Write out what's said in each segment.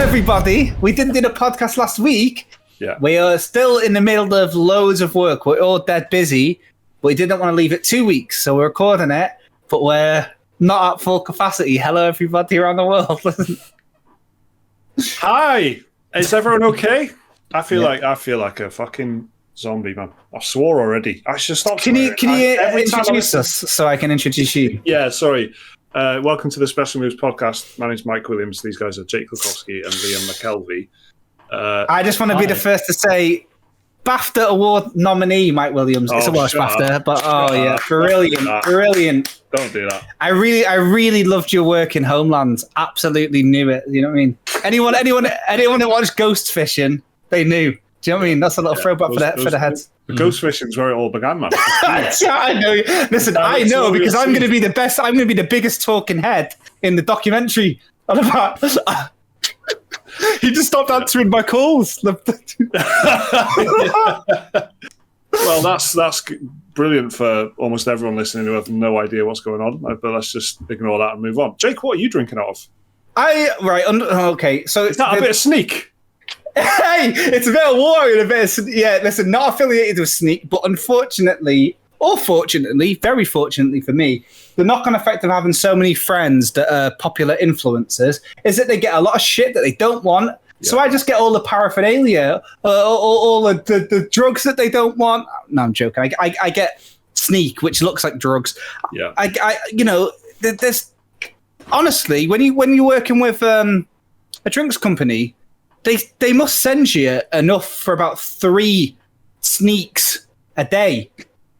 everybody. We didn't do the podcast last week. Yeah. We are still in the middle of loads of work. We're all dead busy, but we didn't want to leave it 2 weeks, so we're recording it, but we're not at full capacity. Hello, everybody around the world. Hi. Is everyone okay? I feel like a fucking zombie, man. I swore already. I should stop. Can you introduce us so I can introduce you? Yeah, sorry. Welcome to the Special Moves podcast. My name's Mike Williams. These guys are Jake Lukowski and Liam McKelvey. I just want to be the first to say BAFTA award nominee Mike Williams. It's a Welsh BAFTA, but brilliant. Don't do that. I really loved your work in Homeland. Absolutely knew it. You know what I mean? Anyone that watched Ghost Fishing, they knew. Do you know what I mean? That's a little throwback for the heads. The Ghost Fishing is where it all began, man. I know. Listen, I know because I'm going to be the best. I'm going to be the biggest talking head in the documentary. He just stopped answering my calls. Well, that's brilliant for almost everyone listening who have no idea what's going on. But let's just ignore that and move on. Jake, what are you drinking out of? Okay. So it's not a bit of Sneak. Hey, it's a bit of water and a bit of listen, not affiliated with Sneak, but unfortunately, or fortunately, very fortunately for me, the knock-on effect of having so many friends that are popular influencers is that they get a lot of shit that they don't want. Yeah. So I just get all the paraphernalia, all the drugs that they don't want. No, I'm joking. I get Sneak, which looks like drugs. Yeah. There's honestly, when you're working with a drinks company, they must send you enough for about 3 Sneaks a day.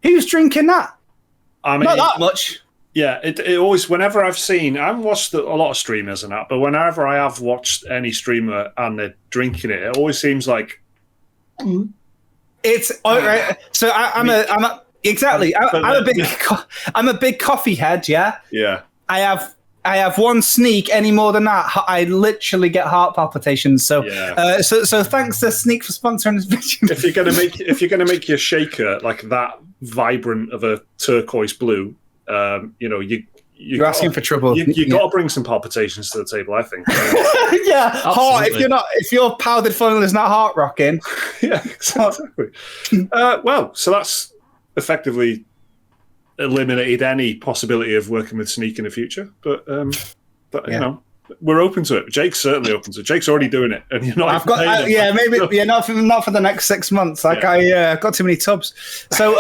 Who's drinking that? I mean, not that much. Yeah, it always, whenever I haven't watched a lot of streamers and that, but whenever I have watched any streamer and they're drinking it, it always seems like... It's, all right. So I'm a big coffee head, yeah? Yeah. I have 1 Sneak. Any more than that, I literally get heart palpitations. So, yeah. So thanks to Sneak for sponsoring this video. If you're gonna make your shaker like that vibrant of a turquoise blue, you're asking for trouble. You got to bring some palpitations to the table, I think. Yeah, heart. If your powdered funnel is not heart rocking, yeah, exactly. So that's effectively eliminated any possibility of working with Sneak in the future, but you know, we're open to it. Jake's certainly open to it. Jake's already doing it, and you're not. Maybe not for the next 6 months. I got too many tubs. So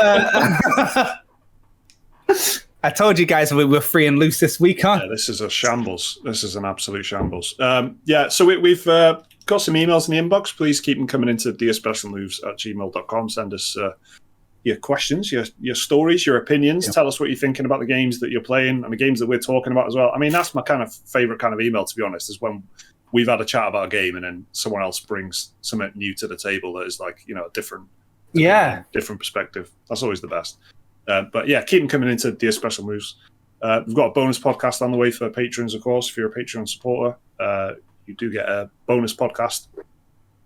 I told you guys we were free and loose this week, huh? Yeah, this is a shambles. This is an absolute shambles. So we've got some emails in the inbox. Please keep them coming into dearspecialmoves@gmail.com. Send us your questions, your stories, your opinions. Yeah. Tell us what you're thinking about the games that you're playing and the games that we're talking about as well. I mean, that's my kind of favorite kind of email, to be honest, is when we've had a chat about a game and then someone else brings something new to the table that is like, a different perspective. That's always the best. But yeah, keep them coming into Dear Special Moves. We've got a bonus podcast on the way for patrons, of course. If you're a Patreon supporter, you do get a bonus podcast.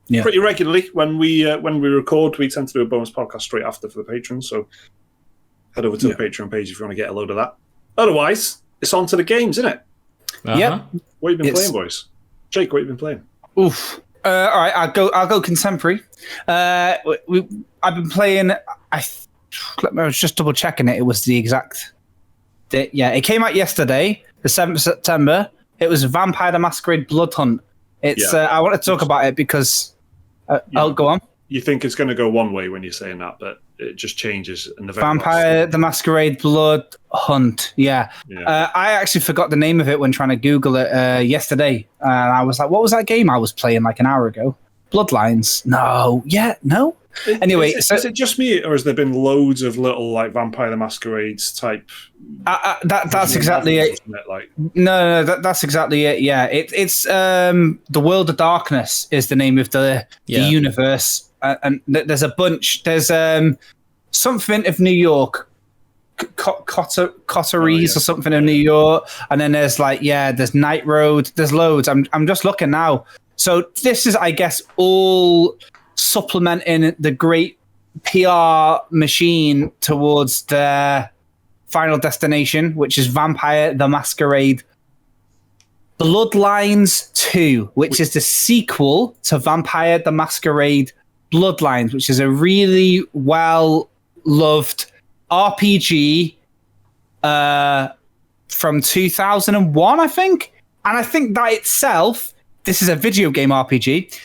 Yeah. Pretty regularly when we record, we tend to do a bonus podcast straight after for the patrons. So head over to the Patreon page if you want to get a load of that. Otherwise, it's on to the games, isn't it? Uh-huh. Yep. What have you been playing, boys? Jake, what have you been playing? Oof. All right, I'll go contemporary. I've been playing. I was just double checking it. It was the exact date. Yeah, it came out yesterday, the 7th of September. It was Vampire the Masquerade Blood Hunt. It's. I want to talk about it because. I'll go on. You think it's going to go one way when you're saying that, but it just changes in the Vampire the Masquerade Blood Hunt. Yeah. I actually forgot the name of it when trying to Google it yesterday, and I was like, "What was that game I was playing like an hour ago?" Bloodlines. No. Anyway, is it just me, or has there been loads of little like Vampire the Masquerades type? That's exactly it. No, that's exactly it. Yeah, it's The World of Darkness is the name of the universe, and there's a bunch. There's something of New York, Cotteries or something of New York, and then there's there's Night Road. There's loads. I'm just looking now. So this is, I guess, all supplementing the great PR machine towards their final destination, which is Vampire the Masquerade Bloodlines 2, which is the sequel to Vampire the Masquerade Bloodlines, which is a really well-loved RPG from 2001, I think. And I think that itself, this is a video game RPG,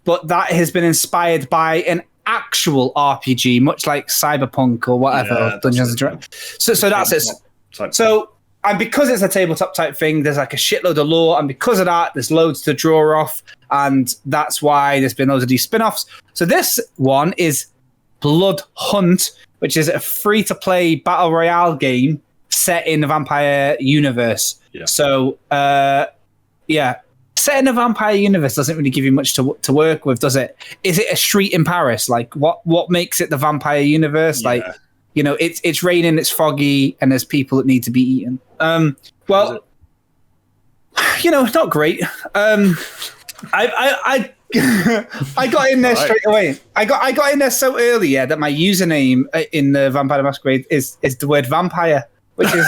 but that has been inspired by an actual RPG, much like Cyberpunk or whatever, Dungeons and Dragons. So that's it. So, and because it's a tabletop type thing, there's like a shitload of lore, and because of that, there's loads to draw off, and that's why there's been loads of these spin-offs. So this one is Blood Hunt, which is a free-to-play battle royale game set in the vampire universe. Yeah. So, set in a vampire universe doesn't really give you much to work with, does it? Is it a street in Paris? Like, what makes it the vampire universe? Yeah. Like, you know, it's raining, it's foggy, and there's people that need to be eaten. Well, you know, not great. I got in there straight away. I got in there so early, that my username in the Vampire Masquerade is the word vampire, which is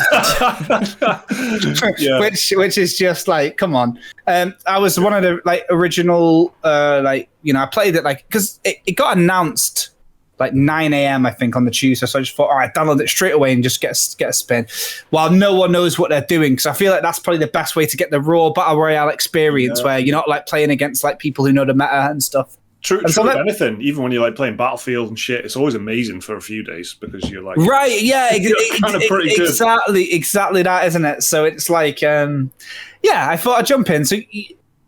which is just like, come on. I was one of the like original I played it like because it got announced like 9 a.m. I think on the Tuesday, so I just thought, all right, download it straight away and just get a spin, while no one knows what they're doing. Because I feel like that's probably the best way to get the raw battle royale experience, where you're not like playing against like people who know the meta and stuff. True of anything, even when you're like playing Battlefield and shit, it's always amazing for a few days because you're like, right, yeah, kind of pretty good. Exactly that, isn't it? So it's like, I thought I'd jump in. So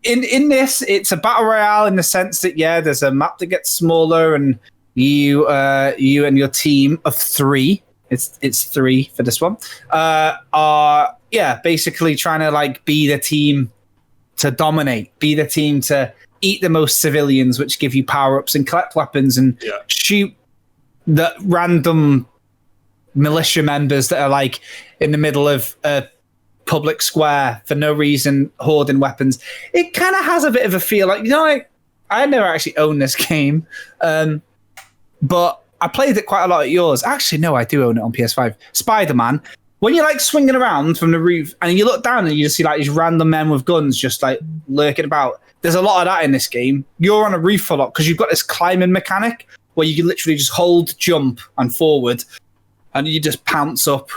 in this, it's a battle royale in the sense that there's a map that gets smaller, and you and your team of 3. It's 3 for this one. Are basically trying to like be the team to dominate, be the team to eat the most civilians, which give you power-ups and collect weapons and shoot the random militia members that are like in the middle of a public square for no reason, hoarding weapons. It kind of has a bit of a feel like, I never actually owned this game, but I played it quite a lot at yours. Actually, no, I do own it on PS5. Spider-Man. When you're like swinging around from the roof and you look down and you just see like these random men with guns just like lurking about. There's a lot of that in this game. You're on a roof a lot because you've got this climbing mechanic where you can literally just hold, jump, and forward, and you just pounce up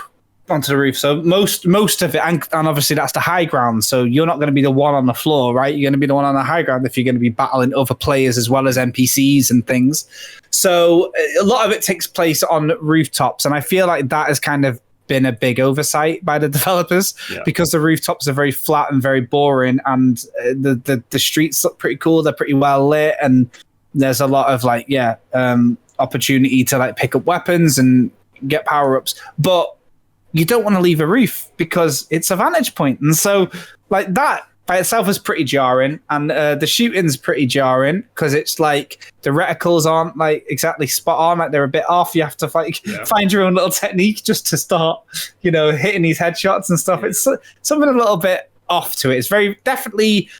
onto the roof. So most of it, and obviously that's the high ground. So you're not going to be the one on the floor, right? You're going to be the one on the high ground if you're going to be battling other players as well as NPCs and things. So a lot of it takes place on rooftops, and I feel like that has kind of been a big oversight by the developers because the rooftops are very flat and very boring, and the streets look pretty cool. They're pretty well lit, and there's a lot of like opportunity to like pick up weapons and get power-ups, but you don't want to leave a roof because it's a vantage point. And so like that by itself is pretty jarring, and the shooting's pretty jarring because it's like the reticles aren't like exactly spot on, like they're a bit off. You have to find your own little technique just to start, hitting these headshots and stuff. It's something a little bit off to it. It's very definitely,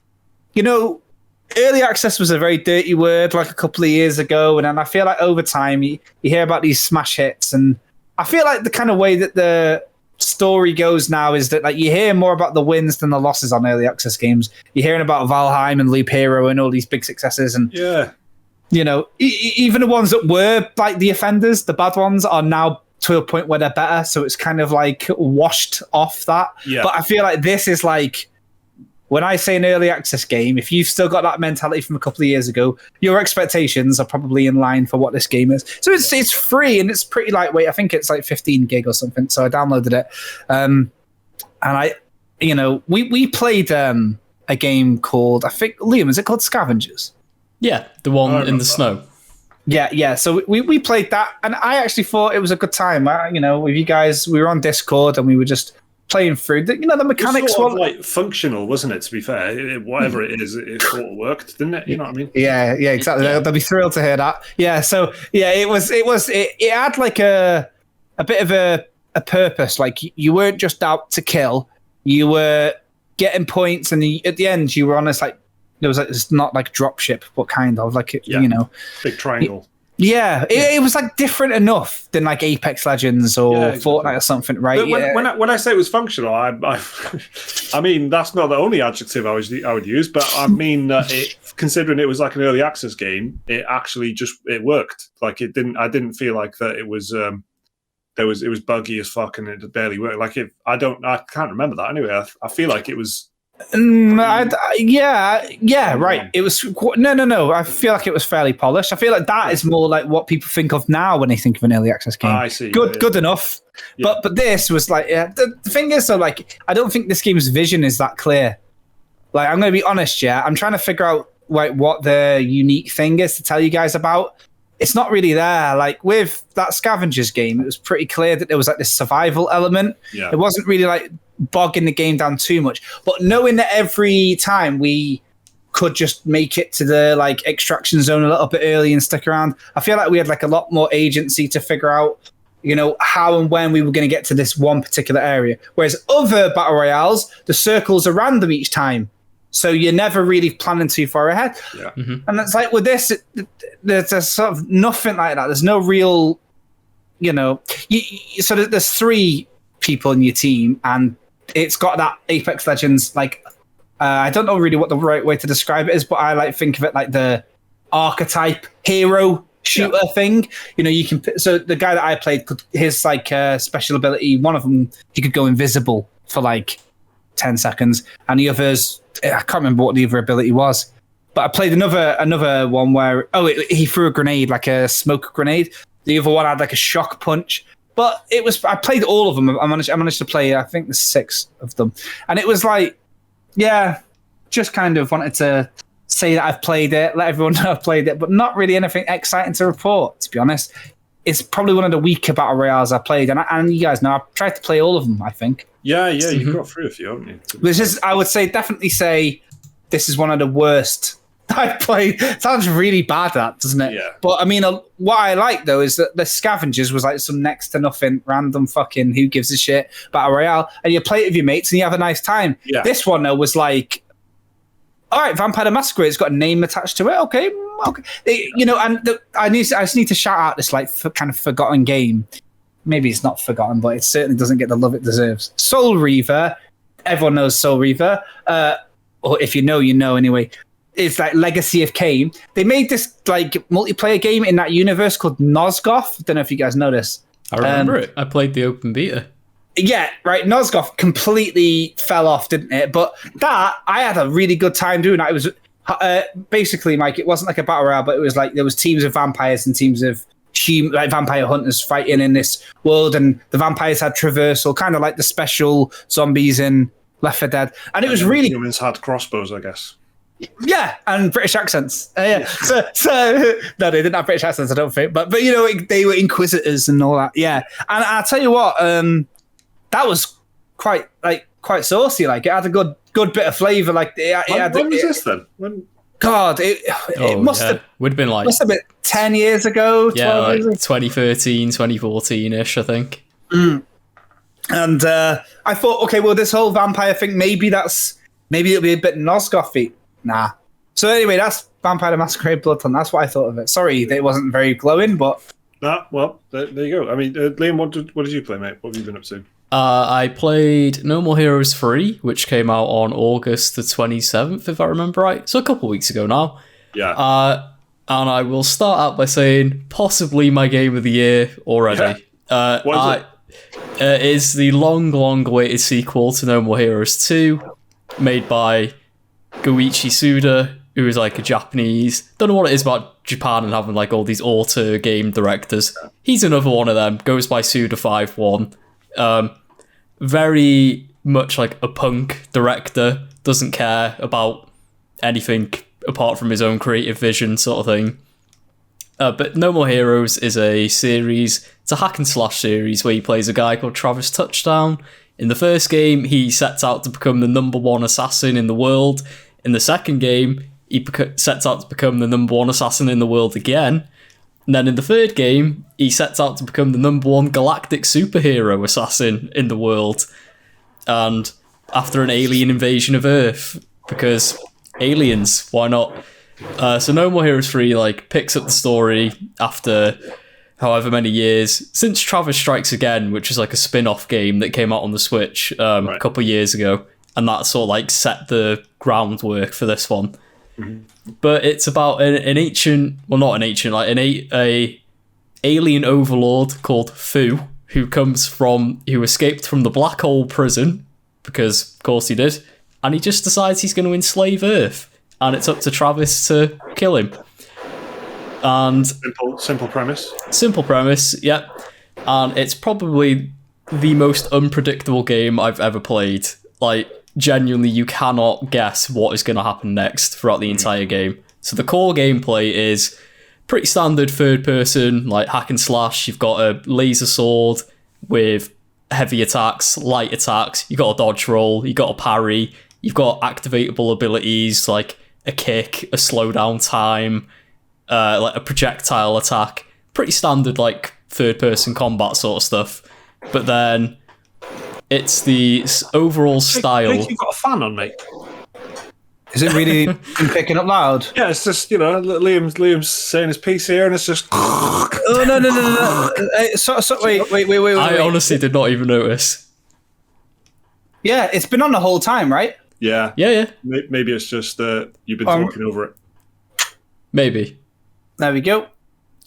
early access was a very dirty word like a couple of years ago, and then I feel like over time you hear about these smash hits, and I feel like the kind of way that the story goes now is that like you hear more about the wins than the losses on early access games. You're hearing about Valheim and Loop Hero and all these big successes, and even the ones that were like the offenders, the bad ones, are now to a point where they're better, so it's kind of like washed off that. But I feel like this is like, when I say an early access game, if you've still got that mentality from a couple of years ago, your expectations are probably in line for what this game is. So it's free and it's pretty lightweight. I think it's like 15 gig or something. So I downloaded it. And we played a game called, I think, Liam, is it called Scavengers? Yeah, the one in the snow. Yeah. So we played that, and I actually thought it was a good time. With you guys, we were on Discord and we were just playing through the mechanics. It was sort of like functional, wasn't it? To be fair, whatever it is, it sort of worked, didn't it? You know what I mean? Yeah, exactly. They'll be thrilled to hear that. Yeah, so it had like a bit of a purpose. Like you weren't just out to kill, you were getting points, and at the end you were on this like, there was like, it's not like drop ship, but kind of like big triangle. Yeah, it was like different enough than like Apex Legends or Fortnite or something, right? But when I say it was functional, I mean that's not the only adjective I would use, but I mean considering it was like an early access game, it actually it worked. Like I didn't feel like that it was it was buggy as fuck and it barely worked. Like I can't remember that anyway. I feel like it was. Right. It was no. I feel like it was fairly polished. I feel like that is more like what people think of now when they think of an early access game. I see. Good enough. Yeah. But this was like the thing is though, like I don't think this game's vision is that clear. Like I'm going to be honest, I'm trying to figure out like what the unique thing is to tell you guys about. It's not really there. Like with that scavengers game, it was pretty clear that there was like this survival element. Yeah. It wasn't really like bogging the game down too much, but knowing that every time we could just make it to the like extraction zone a little bit early and stick around, I feel like we had like a lot more agency to figure out, how and when we were going to get to this one particular area. Whereas other battle royales, the circles are random each time. So you're never really planning too far ahead. Yeah. Mm-hmm. And it's like with this, there's sort of nothing like that. There's no real, so there's 3 people in your team and it's got that Apex Legends, like, I don't know really what the right way to describe it is, but I like think of it like the archetype hero shooter thing. You can, so the guy that I played, his like special ability, one of them, he could go invisible for like 10 seconds and the others, I can't remember what the other ability was, but I played another one where he threw a grenade, like a smoke grenade. The other one had like a shock punch. But I played all of them. I managed to play, I think, the 6 of them, and it was like, just kind of wanted to say that I've played it, let everyone know I've played it, but not really anything exciting to report. To be honest, it's probably one of the weaker battle royales I played, and you guys know I've tried to play all of them. I think. Yeah, you've got through a few, haven't you? Which is, I would definitely say, this is one of the worst I've played. It sounds really bad, that, doesn't it? Yeah. But I mean, what I like though is that the scavengers was like some next to nothing, random fucking who gives a shit battle royale, and you play it with your mates and you have a nice time. Yeah. This one though was like, all right, Vampire the Masquerade's got a name attached to it. Okay. I just need to shout out this like kind of forgotten game. Maybe it's not forgotten, but it certainly doesn't get the love it deserves. Soul Reaver. Everyone knows Soul Reaver. Or if you know anyway. It's like Legacy of Kain. They made this like multiplayer game in that universe called Nosgoth. Don't know if you guys know this. I remember it. I played the open beta. Yeah, right. Nosgoth completely fell off, didn't it? But that, I had a really good time doing that. It was basically, Mike, it wasn't like a battle royale, but it was like there was teams of vampires and teams of like vampire hunters fighting in this world, and the vampires had traversal, kind of like the special zombies in Left 4 Dead. And it was really... Humans had crossbows, I guess. Yeah, and British accents. So no, they didn't have British accents, I don't think. But they were inquisitors and all that. Yeah, and I'll tell you what, that was quite saucy. Like it had a good bit of flavour. Like when was this then? When? God, it must have would have been like 10 years ago. 12 like years ago. 2013, 2014-ish, I think. And I thought, okay, well, this whole vampire thing, maybe it'll be a bit Nosgothy. Nah. So anyway, that's Vampire the Masquerade Bloodhunt. That's what I thought of it. Sorry, it wasn't very glowing, but... Well, there you go. I mean, Liam, what did you play, mate? What have you been up to? I played No More Heroes 3, which came out on August the 27th, if I remember right. So a couple of weeks ago now. Yeah. And I will start out by saying possibly my game of the year already. Yeah. What is it is the long-awaited sequel to No More Heroes 2, made by Goichi Suda, who is like a Japanese... Don't know what it is about Japan and having like all these auteur game directors. He's another one of them. Goes by Suda51. Very much like a punk director. Doesn't care about anything apart from his own creative vision, sort of thing. But No More Heroes is a series. It's a hack and slash series where he plays a guy called Travis Touchdown. In the first game, he sets out to become the #1 assassin in the world. In the second game, he sets out to become the #1 assassin in the world again. And then in the third game, he sets out to become the #1 galactic superhero assassin in the world. And after an alien invasion of Earth, because aliens, why not? So No More Heroes 3 like picks up the story after however many years since Travis Strikes Again, which is like a spin-off game that came out on the Switch a couple of years ago, and that sort of like set the groundwork for this one. But it's about an ancient, well, not an ancient, like a alien overlord called Fu, who escaped from the black hole prison, because of course he did, and he just decides he's going to enslave Earth, and it's up to Travis to kill him. And simple premise. Simple premise, yep. And it's probably the most unpredictable game I've ever played. Like, genuinely, you cannot guess what is going to happen next throughout the entire game. So the core gameplay is pretty standard third person, like hack and slash. You've got a laser sword with heavy attacks, light attacks. You've got a dodge roll, you've got a parry, you've got activatable abilities like a kick, a slowdown time, like a projectile attack. Pretty standard like third person combat sort of stuff. But then it's the overall style. I think you've got a fan on, mate. Is it really picking up loud? Yeah, it's just, Liam's saying his piece here, and it's just. Oh no! Wait! I honestly did not even notice. Yeah, it's been on the whole time, right? Yeah. Maybe it's just you've been talking over it. Maybe. There we go.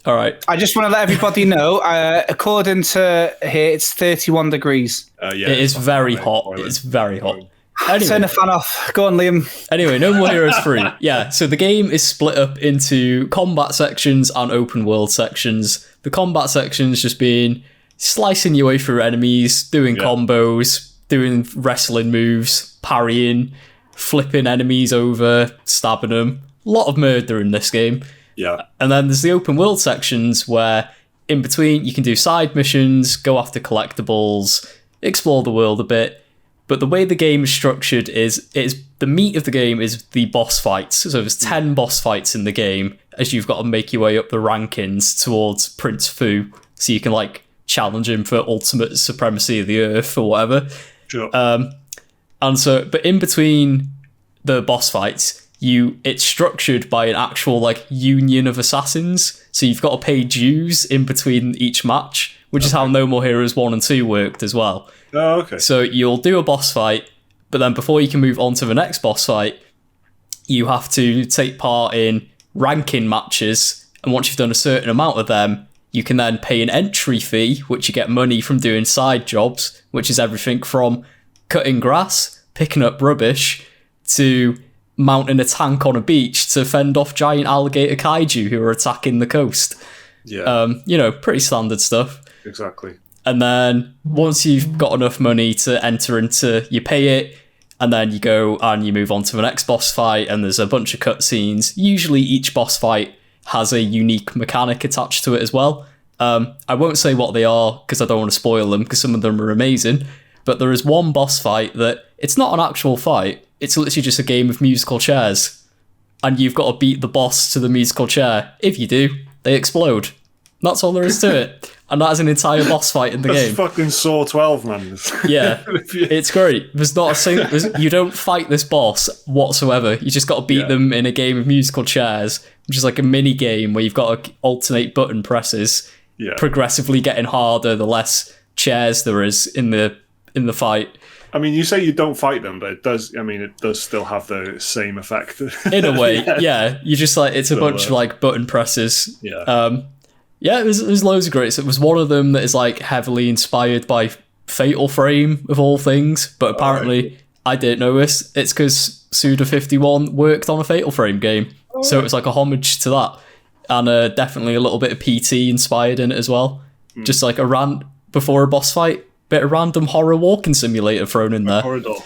All right. I just want to let everybody know, according to here, it's 31 degrees. Yeah, it is very hot. It's very hot. Anyway. Turn the fan off. Go on, Liam. Anyway, No More Heroes 3. Yeah, so the game is split up into combat sections and open world sections. The combat sections just being slicing your way through enemies, doing combos, doing wrestling moves, parrying, flipping enemies over, stabbing them. A lot of murder in this game. Yeah. And then there's the open world sections where in between you can do side missions, go after collectibles, explore the world a bit. But the way the game is structured is the meat of the game is the boss fights. So there's 10 boss fights in the game as you've got to make your way up the rankings towards Prince Fu, so you can like challenge him for ultimate supremacy of the earth or whatever. Sure. But in between the boss fights, it's structured by an actual like union of assassins. So you've got to pay dues in between each match, which is how No More Heroes 1 and 2 worked as well. Oh, okay. So you'll do a boss fight, but then before you can move on to the next boss fight, you have to take part in ranking matches. And once you've done a certain amount of them, you can then pay an entry fee, which you get money from doing side jobs, which is everything from cutting grass, picking up rubbish, to mounting a tank on a beach to fend off giant alligator kaiju who are attacking the coast. Yeah. Pretty standard stuff. Exactly. And then once you've got enough money to enter into, you pay it, and then you go and you move on to the next boss fight, and there's a bunch of cutscenes. Usually each boss fight has a unique mechanic attached to it as well. I won't say what they are because I don't want to spoil them, because some of them are amazing. But there is one boss fight that it's not an actual fight. It's literally just a game of musical chairs. And you've got to beat the boss to the musical chair. If you do, they explode. That's all there is to it. And that is an entire boss fight in the game. That's fucking Saw 12, man. Yeah, it's great. There's not a single... You don't fight this boss whatsoever. You just got to beat them in a game of musical chairs, which is like a mini game where you've got to alternate button presses, progressively getting harder the less chairs there is in the fight. I mean, you say you don't fight them, but it does still have the same effect. In a way, yeah. You just like, it's a bunch of like button presses. Yeah. There's loads of great. So it was one of them that is like heavily inspired by Fatal Frame of all things, but apparently I didn't know this. It's because Suda51 worked on a Fatal Frame game, so it was like a homage to that, and definitely a little bit of PT inspired in it as well. Just like before a boss fight, bit of random horror walking simulator thrown in there. Corridor.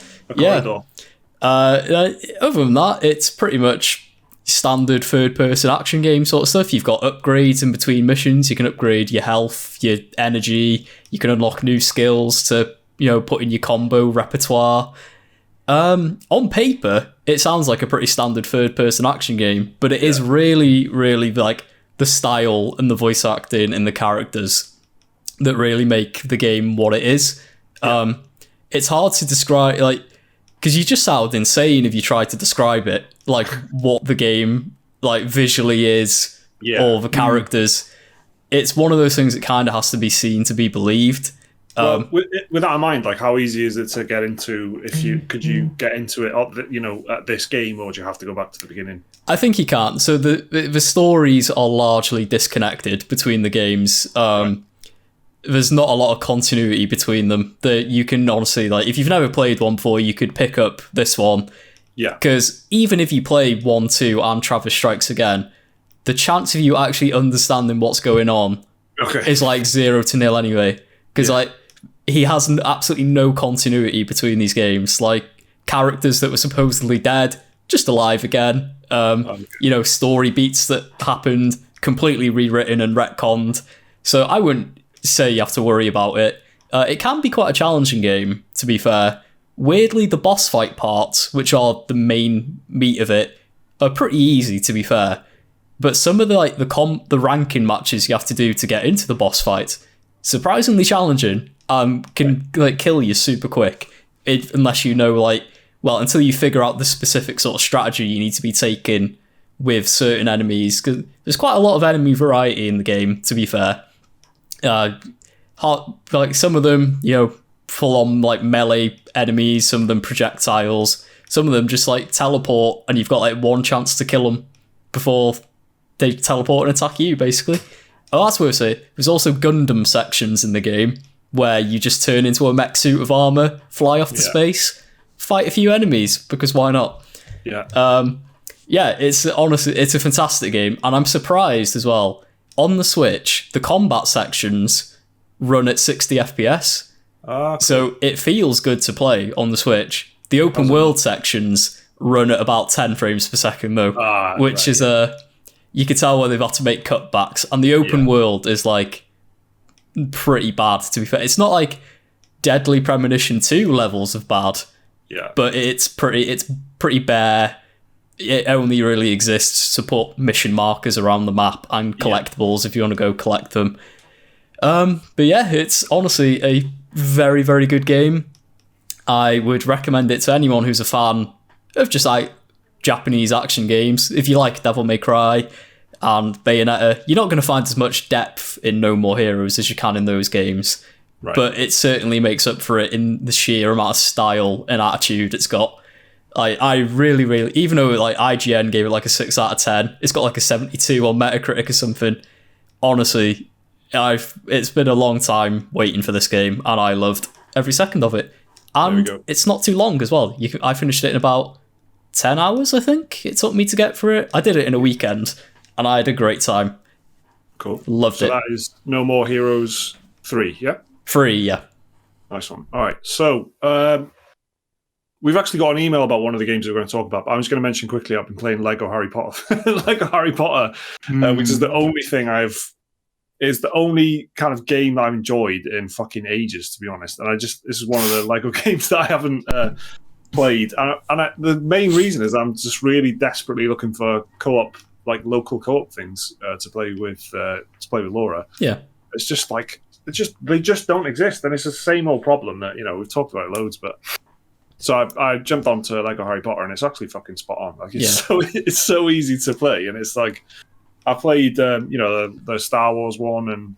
Other than that, it's pretty much standard third-person action game sort of stuff. You've got upgrades in between missions. You can upgrade your health, your energy. You can unlock new skills to, put in your combo repertoire. On paper, it sounds like a pretty standard third-person action game, but it is really, really like the style and the voice acting and the characters that really make the game what it is. It's hard to describe, like, because you just sound insane if you try to describe it, like what the game like visually is, or the characters. It's one of those things that kind of has to be seen to be believed. Well, with that in mind, like how easy is it to get into? Could you get into it, at this game, or do you have to go back to the beginning? I think you can. So the stories are largely disconnected between the games. Right. There's not a lot of continuity between them. That you can honestly, like, if you've never played one before, you could pick up this one. Yeah. Because even if you play 1, 2, and Travis Strikes Again, the chance of you actually understanding what's going on is like 0 to 0 anyway. Because he has absolutely no continuity between these games. Like, characters that were supposedly dead, just alive again. Story beats that happened, completely rewritten and retconned. So I wouldn't say you have to worry about it. It can be quite a challenging game, to be fair. Weirdly, the boss fight parts, which are the main meat of it, are pretty easy, to be fair. But some of the ranking matches you have to do to get into the boss fight, surprisingly challenging. Can kill you super quick, unless you know until you figure out the specific sort of strategy you need to be taking with certain enemies. Because there's quite a lot of enemy variety in the game, to be fair. Some of them, full on melee enemies, some of them projectiles, some of them just teleport, and you've got one chance to kill them before they teleport and attack you, basically. Oh, that's worth it. There's also Gundam sections in the game where you just turn into a mech suit of armor, fly off to space, fight a few enemies, because why not? It's honestly, it's a fantastic game, and I'm surprised as well. On the Switch, the combat sections run at 60 FPS, so it feels good to play on the Switch. The open world sections run at about 10 frames per second, though, which is you can tell where they've had to make cutbacks, and the open world is pretty bad, to be fair. It's not like Deadly Premonition 2 levels of bad, but it's pretty bare. It only really exists to put mission markers around the map and collectibles if you want to go collect them. But yeah, it's honestly a very, very good game. I would recommend it to anyone who's a fan of just Japanese action games. If you like Devil May Cry and Bayonetta, you're not going to find as much depth in No More Heroes as you can in those games. Right. But it certainly makes up for it in the sheer amount of style and attitude it's got. I really, really, even though IGN gave it a 6 out of 10, it's got a 72 on Metacritic or something. Honestly, it's been a long time waiting for this game, and I loved every second of it. And it's not too long as well. I finished it in about 10 hours, I think it took me to get through it. I did it in a weekend, and I had a great time. Cool. Loved it. So that is No More Heroes 3, yeah? 3, yeah. Nice one. All right, so we've actually got an email about one of the games we're going to talk about, but I'm just going to mention quickly, I've been playing Lego Harry Potter. Lego Harry Potter, which is the only kind of game that I've enjoyed in fucking ages, to be honest. And this is one of the Lego games that I haven't played. And the main reason is I'm just really desperately looking for co-op, local co-op things to play with Laura. Yeah. It's just they just don't exist. And it's the same old problem that, we've talked about it loads, but so I jumped onto Lego Harry Potter, and it's actually fucking spot on. It's so easy to play, and it's I played the Star Wars one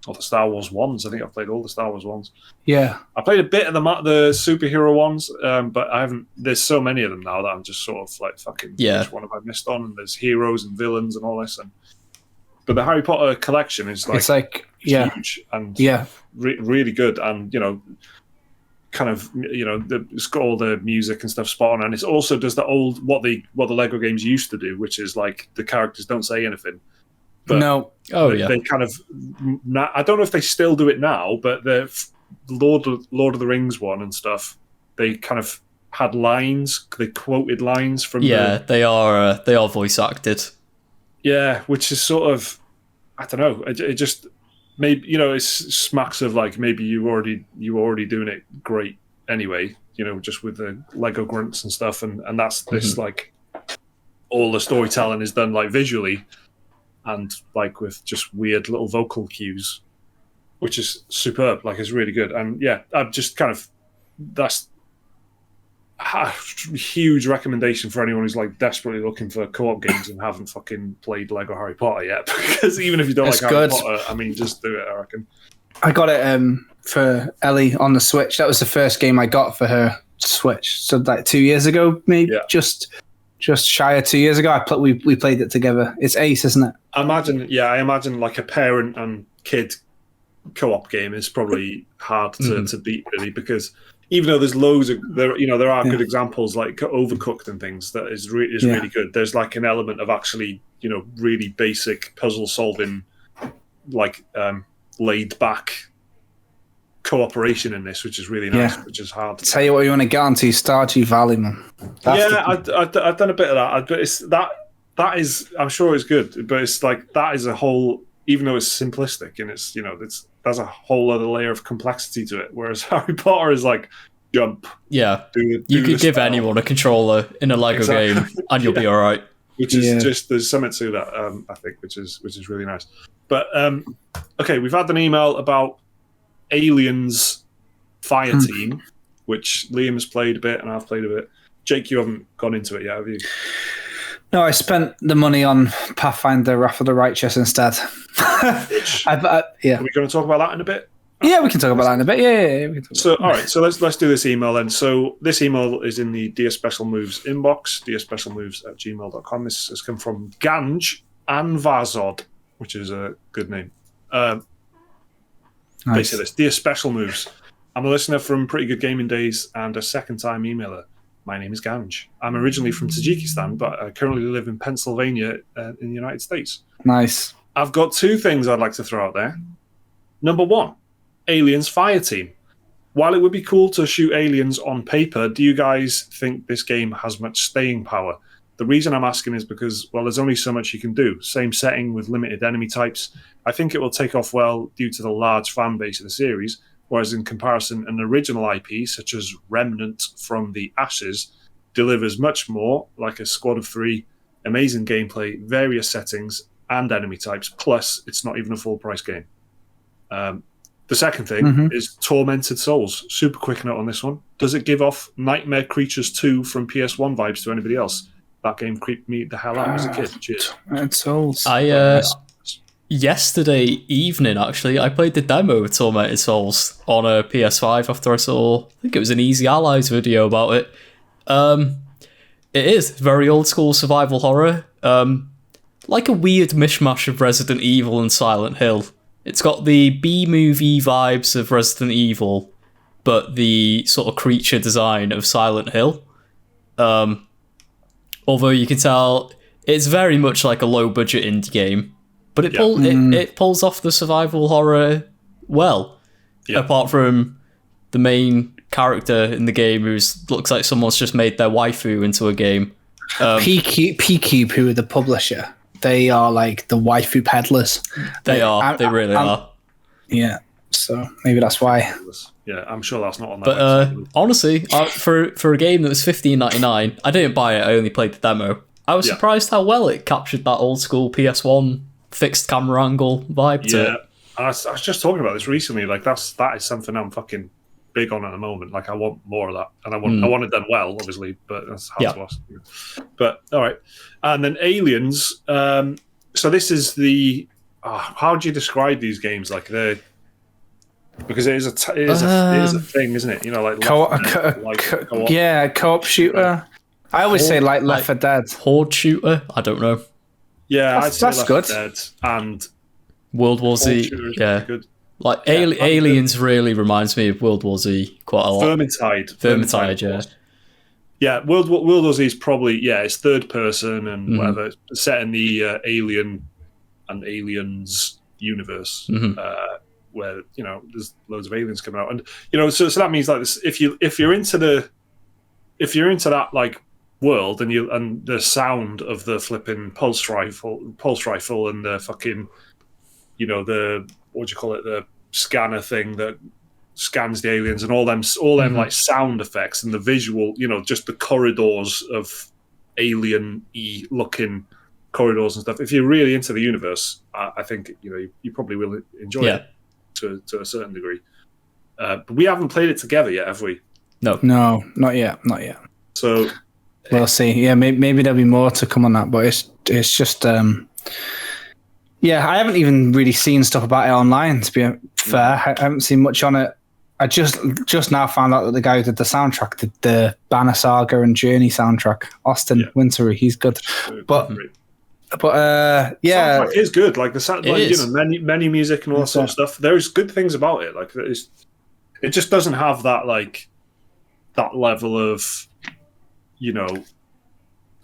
or the Star Wars ones. I think I've played all the Star Wars ones. Yeah, I played a bit of the superhero ones, but I haven't. There's so many of them now that I'm just sort of which one have I missed on? And there's heroes and villains and all this, but the Harry Potter collection is huge and really good, and kind of it's got all the music and stuff spot on, and it also does the old what the Lego games used to do, which is the characters don't say anything. But they kind of, I don't know if they still do it now, but the Lord of the Rings one and stuff, they kind of had lines, they quoted lines from they are voice acted. Yeah, which is sort of, I don't know, it just maybe it smacks of maybe you were already doing it great anyway, just with the Lego grunts and stuff, and that's this all the storytelling is done visually and with just weird little vocal cues, which is superb. It's really good, and I've just kind of huge recommendation for anyone who's like desperately looking for co-op games and haven't fucking played Lego Harry Potter yet. Because even if you don't It's like Harry good. Potter, I mean, just do it. I reckon. I got it for Ellie on the Switch. That was the first game I got for her Switch. So like 2 years ago, maybe just shy of 2 years ago. We played it together. It's ace, isn't it? I imagine like a parent and kid co-op game is probably hard to beat, really, because even though there's loads of there are good examples like Overcooked and things that is really good. There's like an element of actually really basic puzzle solving, like laid back cooperation in this, which is really nice, which is hard. Tell you what, you want to get onto Stardew Valley, man. I've done a bit of that, but it's that is, I'm sure it's good, but it's like that is a whole, even though it's simplistic and it's there's a whole other layer of complexity to it, whereas Harry Potter is like jump. Yeah, you could give anyone a controller in a Lego game and you'll be all right. Which is just, there's something to that, I think, which is really nice. But okay, we've had an email about Aliens Fireteam, which Liam has played a bit and I've played a bit. Jake, you haven't gone into it yet, have you? No, I spent the money on Pathfinder Wrath of the Righteous instead. Are we going to talk about that in a bit? Yeah, we can talk about that in a bit. Yeah. We can talk all right, so let's do this email then. So this email is in the Dear Special Moves inbox, dearspecialmoves@gmail.com. This has come from Ganj Anvazod, which is a good name. Nice. Basically this, Dear Special Moves. I'm a listener from Pretty Good Gaming Days and a second-time emailer. My name is Ganj. I'm originally from Tajikistan, but I currently live in Pennsylvania in the United States. Nice. I've got two things I'd like to throw out there. Number one, Aliens Fireteam. While it would be cool to shoot aliens on paper, do you guys think this game has much staying power? The reason I'm asking is because, well, there's only so much you can do. Same setting with limited enemy types. I think it will take off well due to the large fan base of the series, whereas in comparison, an original IP, such as Remnant from the Ashes, delivers much more, like a squad of 3, amazing gameplay, various settings, and enemy types, plus it's not even a full-price game. The second thing is Tormented Souls. Super quick note on this one. Does it give off Nightmare Creatures 2 from PS1 vibes to anybody else? That game creeped me the hell out as a kid. Cheers. Tormented Souls. Yesterday evening, actually, I played the demo of Tormented Souls on a PS5 after I saw, I think it was an Easy Allies video about it. It is very old school survival horror. Like a weird mishmash of Resident Evil and Silent Hill. It's got the B-movie vibes of Resident Evil, but the sort of creature design of Silent Hill. Although you can tell it's very much like a low-budget indie game. But it pulls off the survival horror well. Yeah. Apart from the main character in the game who looks like someone's just made their waifu into a game. P-Cube, who are the publisher, they are like the waifu peddlers. They really are. Yeah, so maybe that's why. Yeah, I'm sure that's not on that. But honestly, for a game that was $15.99, I didn't buy it, I only played the demo. I was surprised how well it captured that old school PS1 fixed camera angle vibe to it. I was just talking about this recently. Like that is something I'm fucking big on at the moment. Like I want more of that, and I want it done well, obviously, but that's hard to ask. But all right, and then Aliens. So this is the how do you describe these games? Like they're because it is a thing, isn't it? You know, like co-op shooter. I always say like Left 4 Dead. Horde shooter. I don't know. Yeah, that's good. Dead and World War Z. Yeah, good. Like Aliens really reminds me of World War Z quite a lot. Vermintide, yeah. Yeah, World War Z is probably it's third person and whatever. It's set in the Alien and Aliens universe, where there's loads of aliens coming out, and so that means like this. If you're into that like world and the sound of the flipping pulse rifle and the fucking the what do you call it, the scanner thing that scans the aliens and all them like sound effects and the visual, just the corridors of alien-y looking corridors and stuff. If you're really into the universe, I think you probably will enjoy it to a certain degree. But we haven't played it together yet, have we? No, not yet. So we'll see. Yeah, maybe there'll be more to come on that, but it's just yeah, I haven't even really seen stuff about it online, to be fair. I haven't seen much on it. I just now found out that the guy who did the soundtrack did the Banner Saga and Journey soundtrack. Austin Wintory, he's good. But yeah, soundtrack is good. Like the sound, like, you know, menu music and all that sort of stuff. There's good things about it. Like it just doesn't have that like that level of, you know,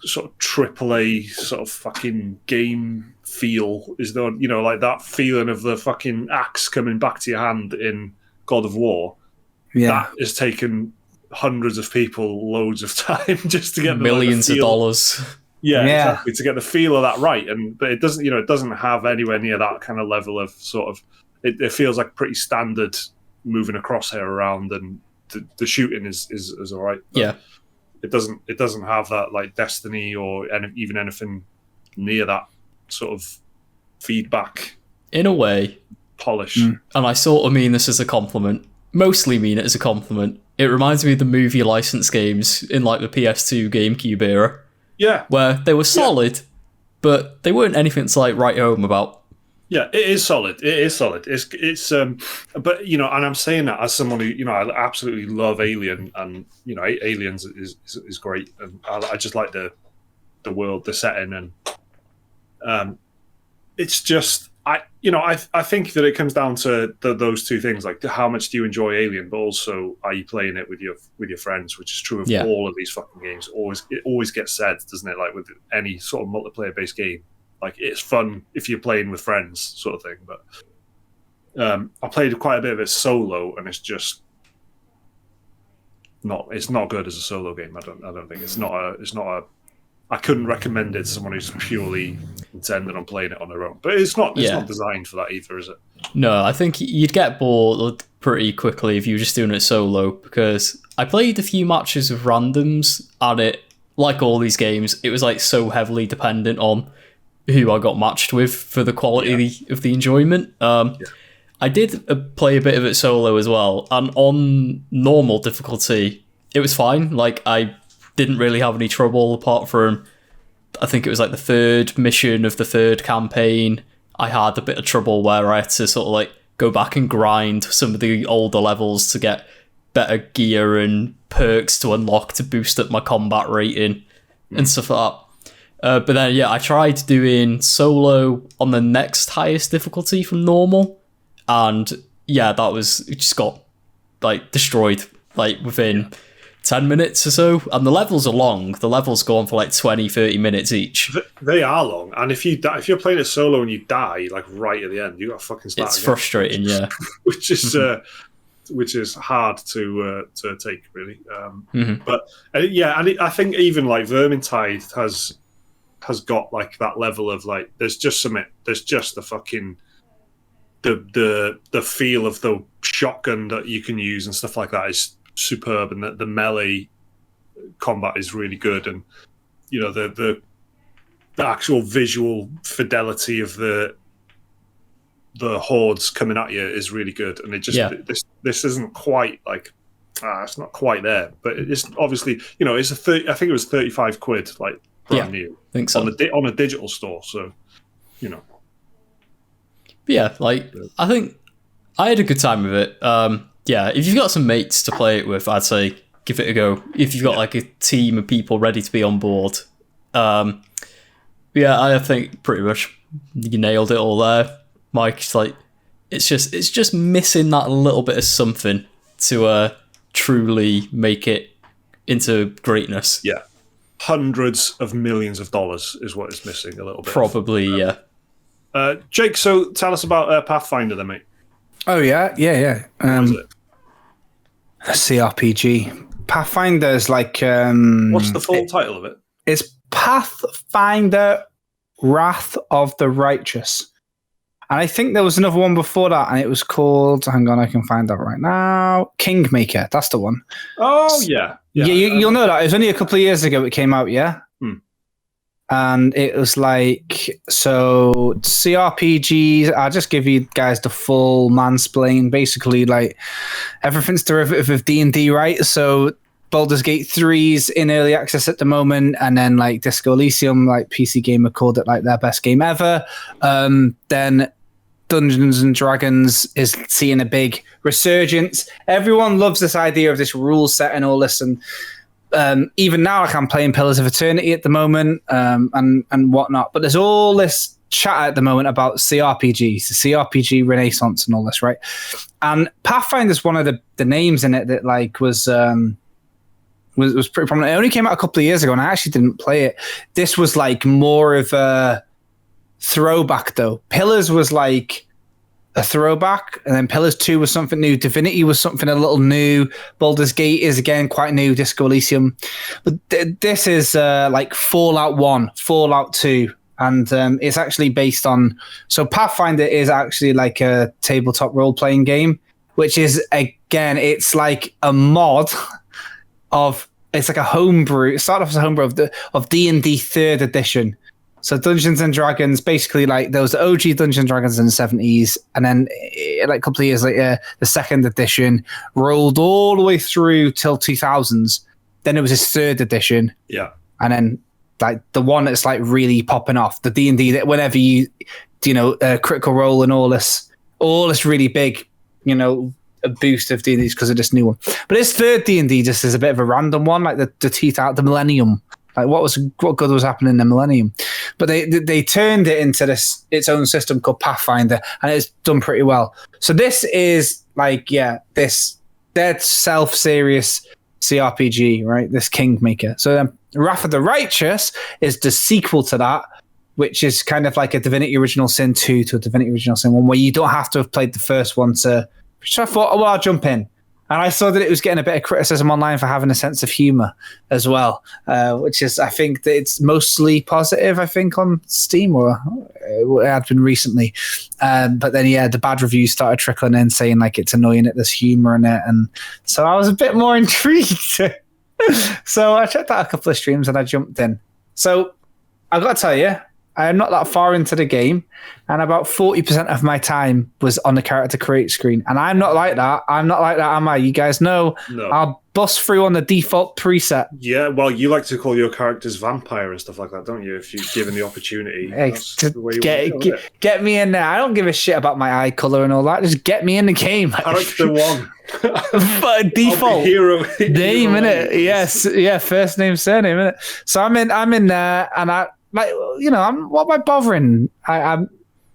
sort of AAA sort of fucking game feel. Is there, you know, like that feeling of the fucking axe coming back to your hand in God of War. Yeah, that has taken hundreds of people loads of time just to get millions of dollars. Yeah, exactly, to get the feel of that right. But it doesn't, you know, it doesn't have anywhere near that kind of level of sort of. It feels like pretty standard moving a crosshair around, and the shooting is all right. Yeah, it doesn't have that like Destiny or even anything near that sort of feedback. In a way. Polish. And I sort of mean this as a compliment. Mostly mean it as a compliment. It reminds me of the movie license games in like the PS2 GameCube era. Yeah. Where they were solid, but they weren't anything to like write home about. Yeah, it is solid. It is solid. It's but you know, and I'm saying that as someone who, you know, I absolutely love Alien, and you know, Aliens is great, and I just like the world, the setting, and it's just I think that it comes down to those two things, like how much do you enjoy Alien, but also are you playing it with your friends, which is true of all of these fucking games. It always gets said, doesn't it? Like with any sort of multiplayer based game, like it's fun if you're playing with friends, sort of thing. But I played quite a bit of it solo, and it's just it's not good as a solo game. I don't think it's not a. I couldn't recommend it to someone who's purely intended on playing it on their own. But it's not designed for that either, is it? No, I think you'd get bored pretty quickly if you were just doing it solo, because I played a few matches with randoms, and it, like all these games, it was like so heavily dependent on who I got matched with for the quality of the enjoyment. I did play a bit of it solo as well, and on normal difficulty, it was fine. Like, I didn't really have any trouble apart from, I think it was like the third mission of the third campaign. I had a bit of trouble where I had to sort of like go back and grind some of the older levels to get better gear and perks to unlock to boost up my combat rating and stuff like that. But then, I tried doing solo on the next highest difficulty from normal, and that was, it just got like destroyed like within 10 minutes or so, and the levels are long. The levels go on for like 20-30 minutes each. They are long, and if you're playing it solo and you die like right at the end, you got to fucking start. It's again. Frustrating, yeah. which is hard to take, really. But I think even like Vermintide has got like that level of like there's just the fucking the feel of the shotgun that you can use and stuff like that is superb, and the melee combat is really good, and you know the actual visual fidelity of the hordes coming at you is really good, and it just this isn't quite like it's not quite there, but it's obviously, you know, it's I think it was 35 quid, like brand new, I think so, on a digital store, so you know. But like I think I had a good time with it. If you've got some mates to play it with, I'd say give it a go. If you've got like a team of people ready to be on board. I think pretty much you nailed it all there, Mike. It's like it's just missing that little bit of something to truly make it into greatness. Yeah. Hundreds of millions of dollars is what it's missing a little bit. Probably, Jake, so tell us about Pathfinder then, mate. Oh, yeah. What is it? CRPG. Pathfinder's like... what's the full title of it? It's Pathfinder Wrath of the Righteous. And I think there was another one before that, and it was called... Hang on, I can find that right now. Kingmaker, that's the one. Oh, yeah. You'll know that. It was only a couple of years ago it came out, yeah? And it was like, so CRPGs, I'll just give you guys the full mansplain. Basically, like, everything's derivative of D&D, right? So Baldur's Gate 3's in early access at the moment, and then like Disco Elysium, like PC Gamer called it like their best game ever. Then Dungeons and Dragons is seeing a big resurgence. Everyone loves this idea of this rule set and all this, and even now like I'm playing Pillars of Eternity at the moment, and whatnot. But there's all this chat at the moment about CRPGs, the CRPG renaissance and all this, right? And Pathfinder's one of the names in it that like was pretty prominent. It only came out a couple of years ago, and I actually didn't play it. This was like more of a throwback, though. Pillars was like a throwback, and then Pillars 2 was something new. Divinity was something a little new. Baldur's Gate is again quite new. Disco Elysium, but this is like Fallout 1, Fallout 2. And it's actually based on... So Pathfinder is actually like a tabletop role-playing game, which is, again, it's like a mod of... It's like a homebrew. It started off as a homebrew of D&D 3rd edition. So Dungeons and Dragons, basically like there was the OG Dungeons and Dragons in the 70s, and then like a couple of years later, the 2nd edition rolled all the way through till 2000s. Then it was his 3rd edition. Yeah. And then... like the one that's like really popping off, the D&D that whenever you know, Critical Role and all this really big, you know, a boost of D&Ds because of this new one. But his 3rd D&D just is a bit of a random one, like the teeth out the Millennium. Like what good was happening in the Millennium? But they turned it into its own system called Pathfinder, and it's done pretty well. So this is like, this dead self-serious CRPG, right? This Kingmaker. So then Wrath of the Righteous is the sequel to that, which is kind of like a Divinity Original Sin 2 to a Divinity Original Sin 1, where you don't have to have played the first one to... So I thought, I'll jump in. And I saw that it was getting a bit of criticism online for having a sense of humor as well, which is, I think, that it's mostly positive, I think, on Steam, or it had been recently. But then, the bad reviews started trickling in saying, like, it's annoying that there's humor in it. And so I was a bit more intrigued. So I checked out a couple of streams and I jumped in. So I've got to tell you, I am not that far into the game, and about 40% of my time was on the character create screen. And I'm not like that. I'm not like that, am I? You guys know. No. I'll bust through on the default preset. Yeah, well, you like to call your characters vampire and stuff like that, don't you? If you're given the opportunity. Hey, get me in there. I don't give a shit about my eye color and all that. Just get me in the game. Character 1. But default hero name, innit? Yes, yeah, first name, surname, innit? So I'm in there, and I... like, you know, what am I bothering? I'm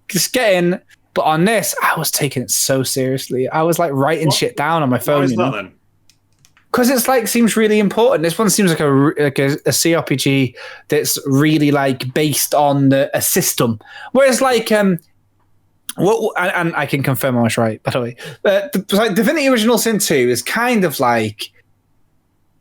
just getting, but on this, I was taking it so seriously. I was like writing shit down on my phone. Why is that then? Because it's like seems really important. This one seems like a CRPG that's really like based on a system. Whereas like and I can confirm I was right, by the way. Like Divinity Original Sin 2 is kind of like,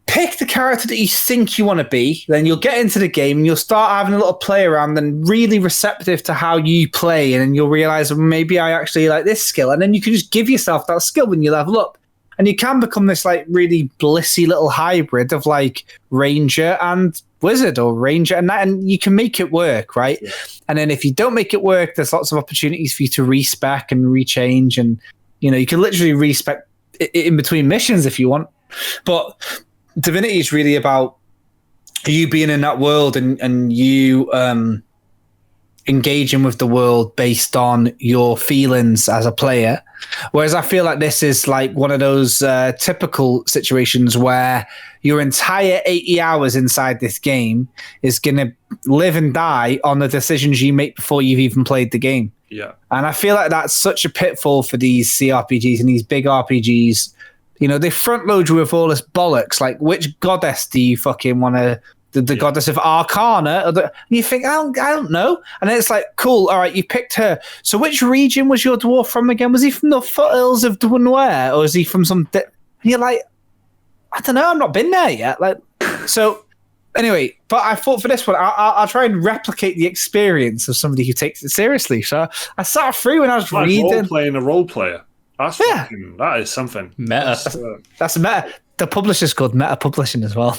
pick the character that you think you want to be, then you'll get into the game and you'll start having a little play around and really receptive to how you play, and then you'll realize, well, maybe I actually like this skill, and then you can just give yourself that skill when you level up, and you can become this like really blissy little hybrid of like ranger and wizard, or ranger and that, and you can make it work, right? Yeah. And then if you don't make it work, there's lots of opportunities for you to respec and rechange, and you know, you can literally respec in between missions if you want. But Divinity is really about you being in that world and you engaging with the world based on your feelings as a player. Whereas I feel like this is like one of those typical situations where your entire 80 hours inside this game is going to live and die on the decisions you make before you've even played the game. Yeah. And I feel like that's such a pitfall for these CRPGs and these big RPGs. You know, they front load you with all this bollocks. Like, which goddess do you fucking want to... The goddess of Arcana? And you think, I don't know. And then it's like, cool, all right, you picked her. So which region was your dwarf from again? Was he from the foothills of Dwynware? Or is he from some... And you're like, I don't know, I've not been there yet. Like, so, anyway, but I thought for this one, I'll try and replicate the experience of somebody who takes it seriously. So I sat through and I was reading... Role-playing a role player. That's fucking, that is something. Meta. That's meta. The publisher's called Meta Publishing as well,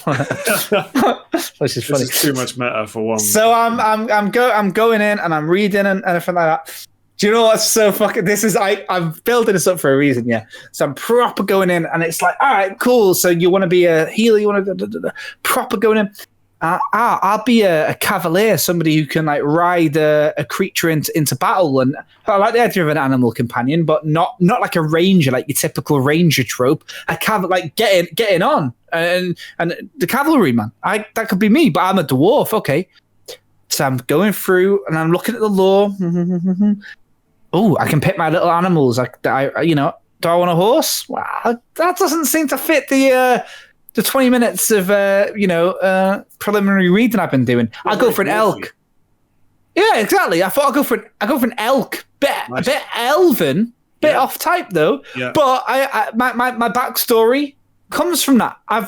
which is funny. This is too much meta for one. So I'm going in and I'm reading and everything like that. Do you know what's so fucking? This is I'm building this up for a reason, yeah. So I'm proper going in, and it's like, all right, cool. So you want to be a healer? You want to proper going in? I'll be a cavalier, somebody who can like ride a creature into battle, and I like the idea of an animal companion, but not like a ranger, like your typical ranger trope. Like getting on, and the cavalryman. That could be me, but I'm a dwarf. Okay, so I'm going through and I'm looking at the lore. Oh, I can pick my little animals. Do I want a horse? Well, that doesn't seem to fit the 20 minutes of preliminary reading I've been doing. I'll go for an elk. Yeah, exactly. I thought I'll go for an elk. A bit elven, bit off type though. Yeah. But my backstory comes from that. I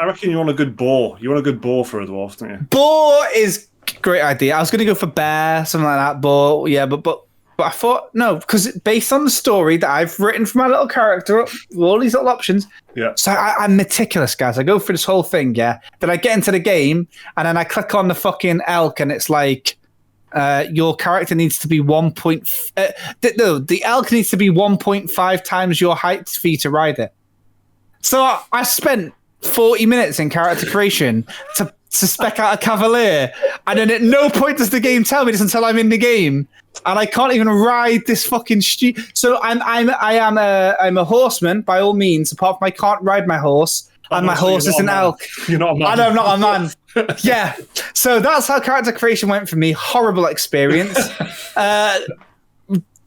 reckon you want a good boar. You want a good boar for a dwarf, don't you? Boar is a great idea. I was going to go for bear, something like that. Boar, yeah, but I thought, no, because based on the story that I've written for my little character, all these little options. Yeah. So I'm meticulous, guys. I go through this whole thing, yeah. Then I get into the game, and then I click on the fucking elk, and it's like, your character needs to be the elk needs to be 1.5 times your height for you to ride it. So I spent 40 minutes in character creation to spec out a cavalier, and then at no point does the game tell me this until I'm in the game. And I can't even ride this fucking So I'm a horseman by all means. Apart from I can't ride my horse, and my horse is an elk. You're not a man. I know I'm not a man. Yeah. So that's how character creation went for me. Horrible experience.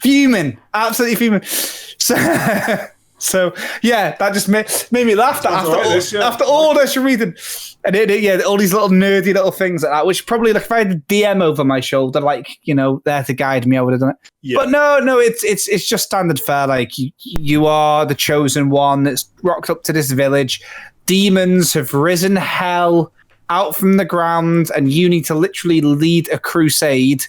Fuming, absolutely fuming. So yeah, that just made me laugh. After all this reading, and all these little nerdy little things like that, which probably like if I had a DM over my shoulder, like there to guide me, I would have done it. Yeah. But no, it's just standard fare. Like you are the chosen one that's rocked up to this village. Demons have risen hell out from the ground, and you need to literally lead a crusade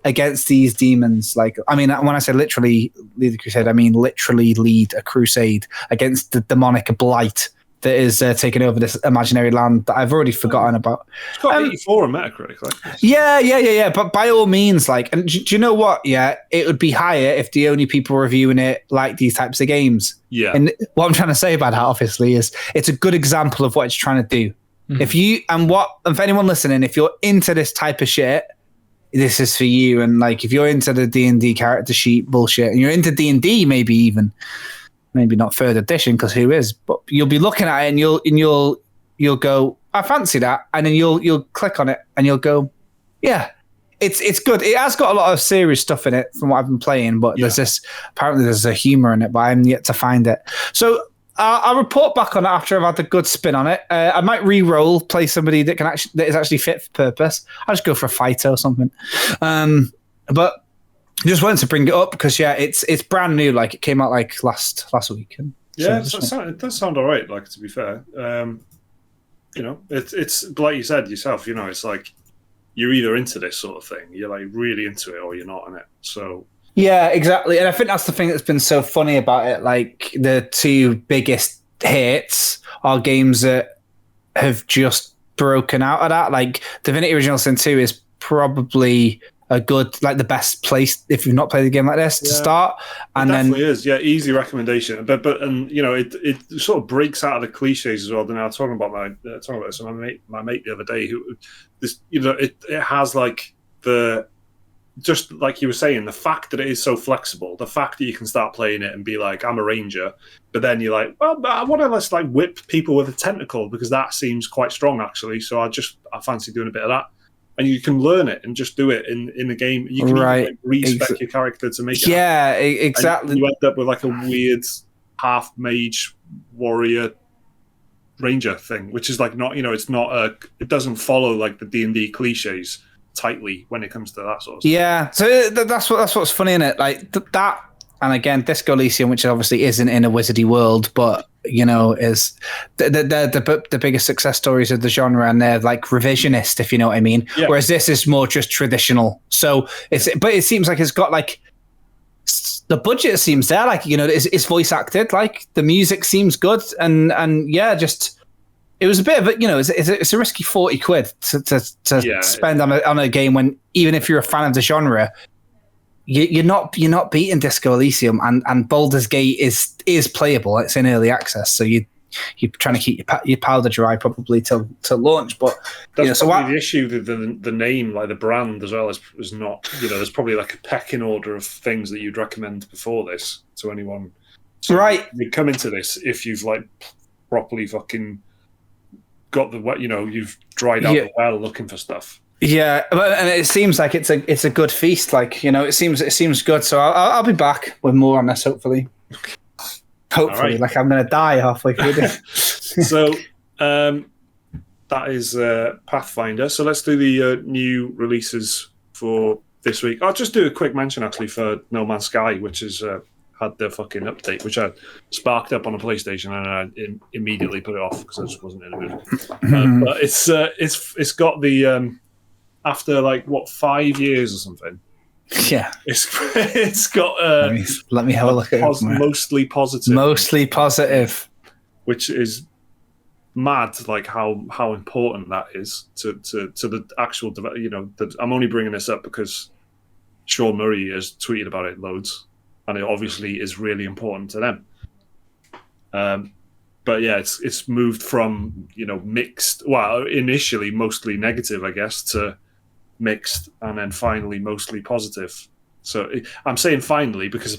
against these demons. Like, I mean, when I say literally lead a crusade, I mean literally lead a crusade against the demonic blight that is taking over this imaginary land that I've already forgotten about. It's got 84 on Metacritic. Like. Yeah. But by all means, like, and do you know what? Yeah, it would be higher if the only people reviewing it like these types of games. Yeah. And what I'm trying to say about that, obviously, is it's a good example of what it's trying to do. Mm-hmm. If anyone listening, if you're into this type of shit, this is for you. And like, if you're into the D&D character sheet bullshit, and you're into D&D, maybe not third edition, because who is? But you'll be looking at it, and you'll go, I fancy that, and then you'll click on it, and you'll go, yeah, it's good. It has got a lot of serious stuff in it from what I've been playing, but there's a humor in it, but I'm yet to find it. So I'll report back on it after I've had a good spin on it. I might re-roll, play somebody that is actually fit for purpose. I'll just go for a fighter or something. But just wanted to bring it up because it's brand new. Like it came out like last week. And it does sound all right. Like to be fair, it's like you said yourself. It's like you're either into this sort of thing, you're like really into it, or you're not in it. So. Yeah, exactly. And I think that's the thing that's been so funny about it. Like the two biggest hits are games that have just broken out of that. Like Divinity Original Sin 2 is probably a good, like the best place if you've not played a game like this to start. And it definitely is. Yeah, easy recommendation. But it sort of breaks out of the cliches as well. Then I was talking about this with my mate the other day who it has like just like you were saying, the fact that it is so flexible, the fact that you can start playing it and be like, I'm a ranger, but then you're like, well, I want to like whip people with a tentacle because that seems quite strong actually. So I fancy doing a bit of that, and you can learn it and just do it in the game. You can even, respec your character to make it. Yeah, exactly. And you end up with like a weird half mage warrior ranger thing, which is like not, it doesn't follow like the D&D cliches tightly when it comes to that sort of stuff. Yeah, so that's what's funny in it, like that. And again, Disco Elysium, which obviously isn't in a wizardy world, but is the biggest success stories of the genre, and they're like revisionist, if you know what I mean. Yeah. Whereas this is more just traditional. So but it seems like it's got like the budget seems there, like it's voice acted, like the music seems good, and just. It was a bit of a, it's a risky 40 quid to spend on a game when, even if you're a fan of the genre, you're not beating Disco Elysium, and Baldur's Gate is playable. It's in early access, so you're trying to keep your powder dry probably till launch. But that's probably the issue. The name, like the brand as well, is not. There's probably like a pecking order of things that you'd recommend before this to anyone. So right, you come into this if you've like properly fucking got the you've dried out the well looking for stuff. Yeah, and it seems like it's a good feast. Like it seems good. So I'll be back with more on this hopefully. Hopefully, right. Like I'm going to die halfway through this. So that is Pathfinder. So let's do the new releases for this week. I'll just do a quick mention actually for No Man's Sky, which has had the fucking update, which I sparked up on a PlayStation and I immediately put it off because I just wasn't in a mood. But it's got the after like 5 years or something. Yeah, it's got. Let me have a look at it. Mostly positive. Mostly positive, which is mad. Like how important that is to the actual. I'm only bringing this up because Sean Murray has tweeted about it loads, and it obviously is really important to them. But yeah, it's moved from mixed. Well, initially mostly negative, I guess, to mixed, and then finally mostly positive. So I'm saying finally because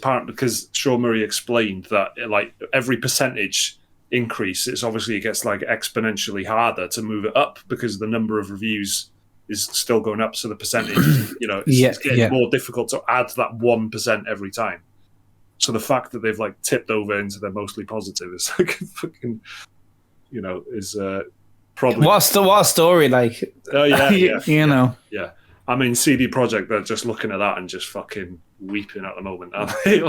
Sean Murray explained that like every percentage increase, it gets like exponentially harder to move it up because the number of reviews is still going up. So the percentage, it's getting more difficult to add that 1% every time. So the fact that they've like tipped over into their mostly positive is like fucking, is probably what a story. Like, oh yeah, yeah. I mean, CD Projekt, they're just looking at that and just fucking weeping at the moment, aren't they?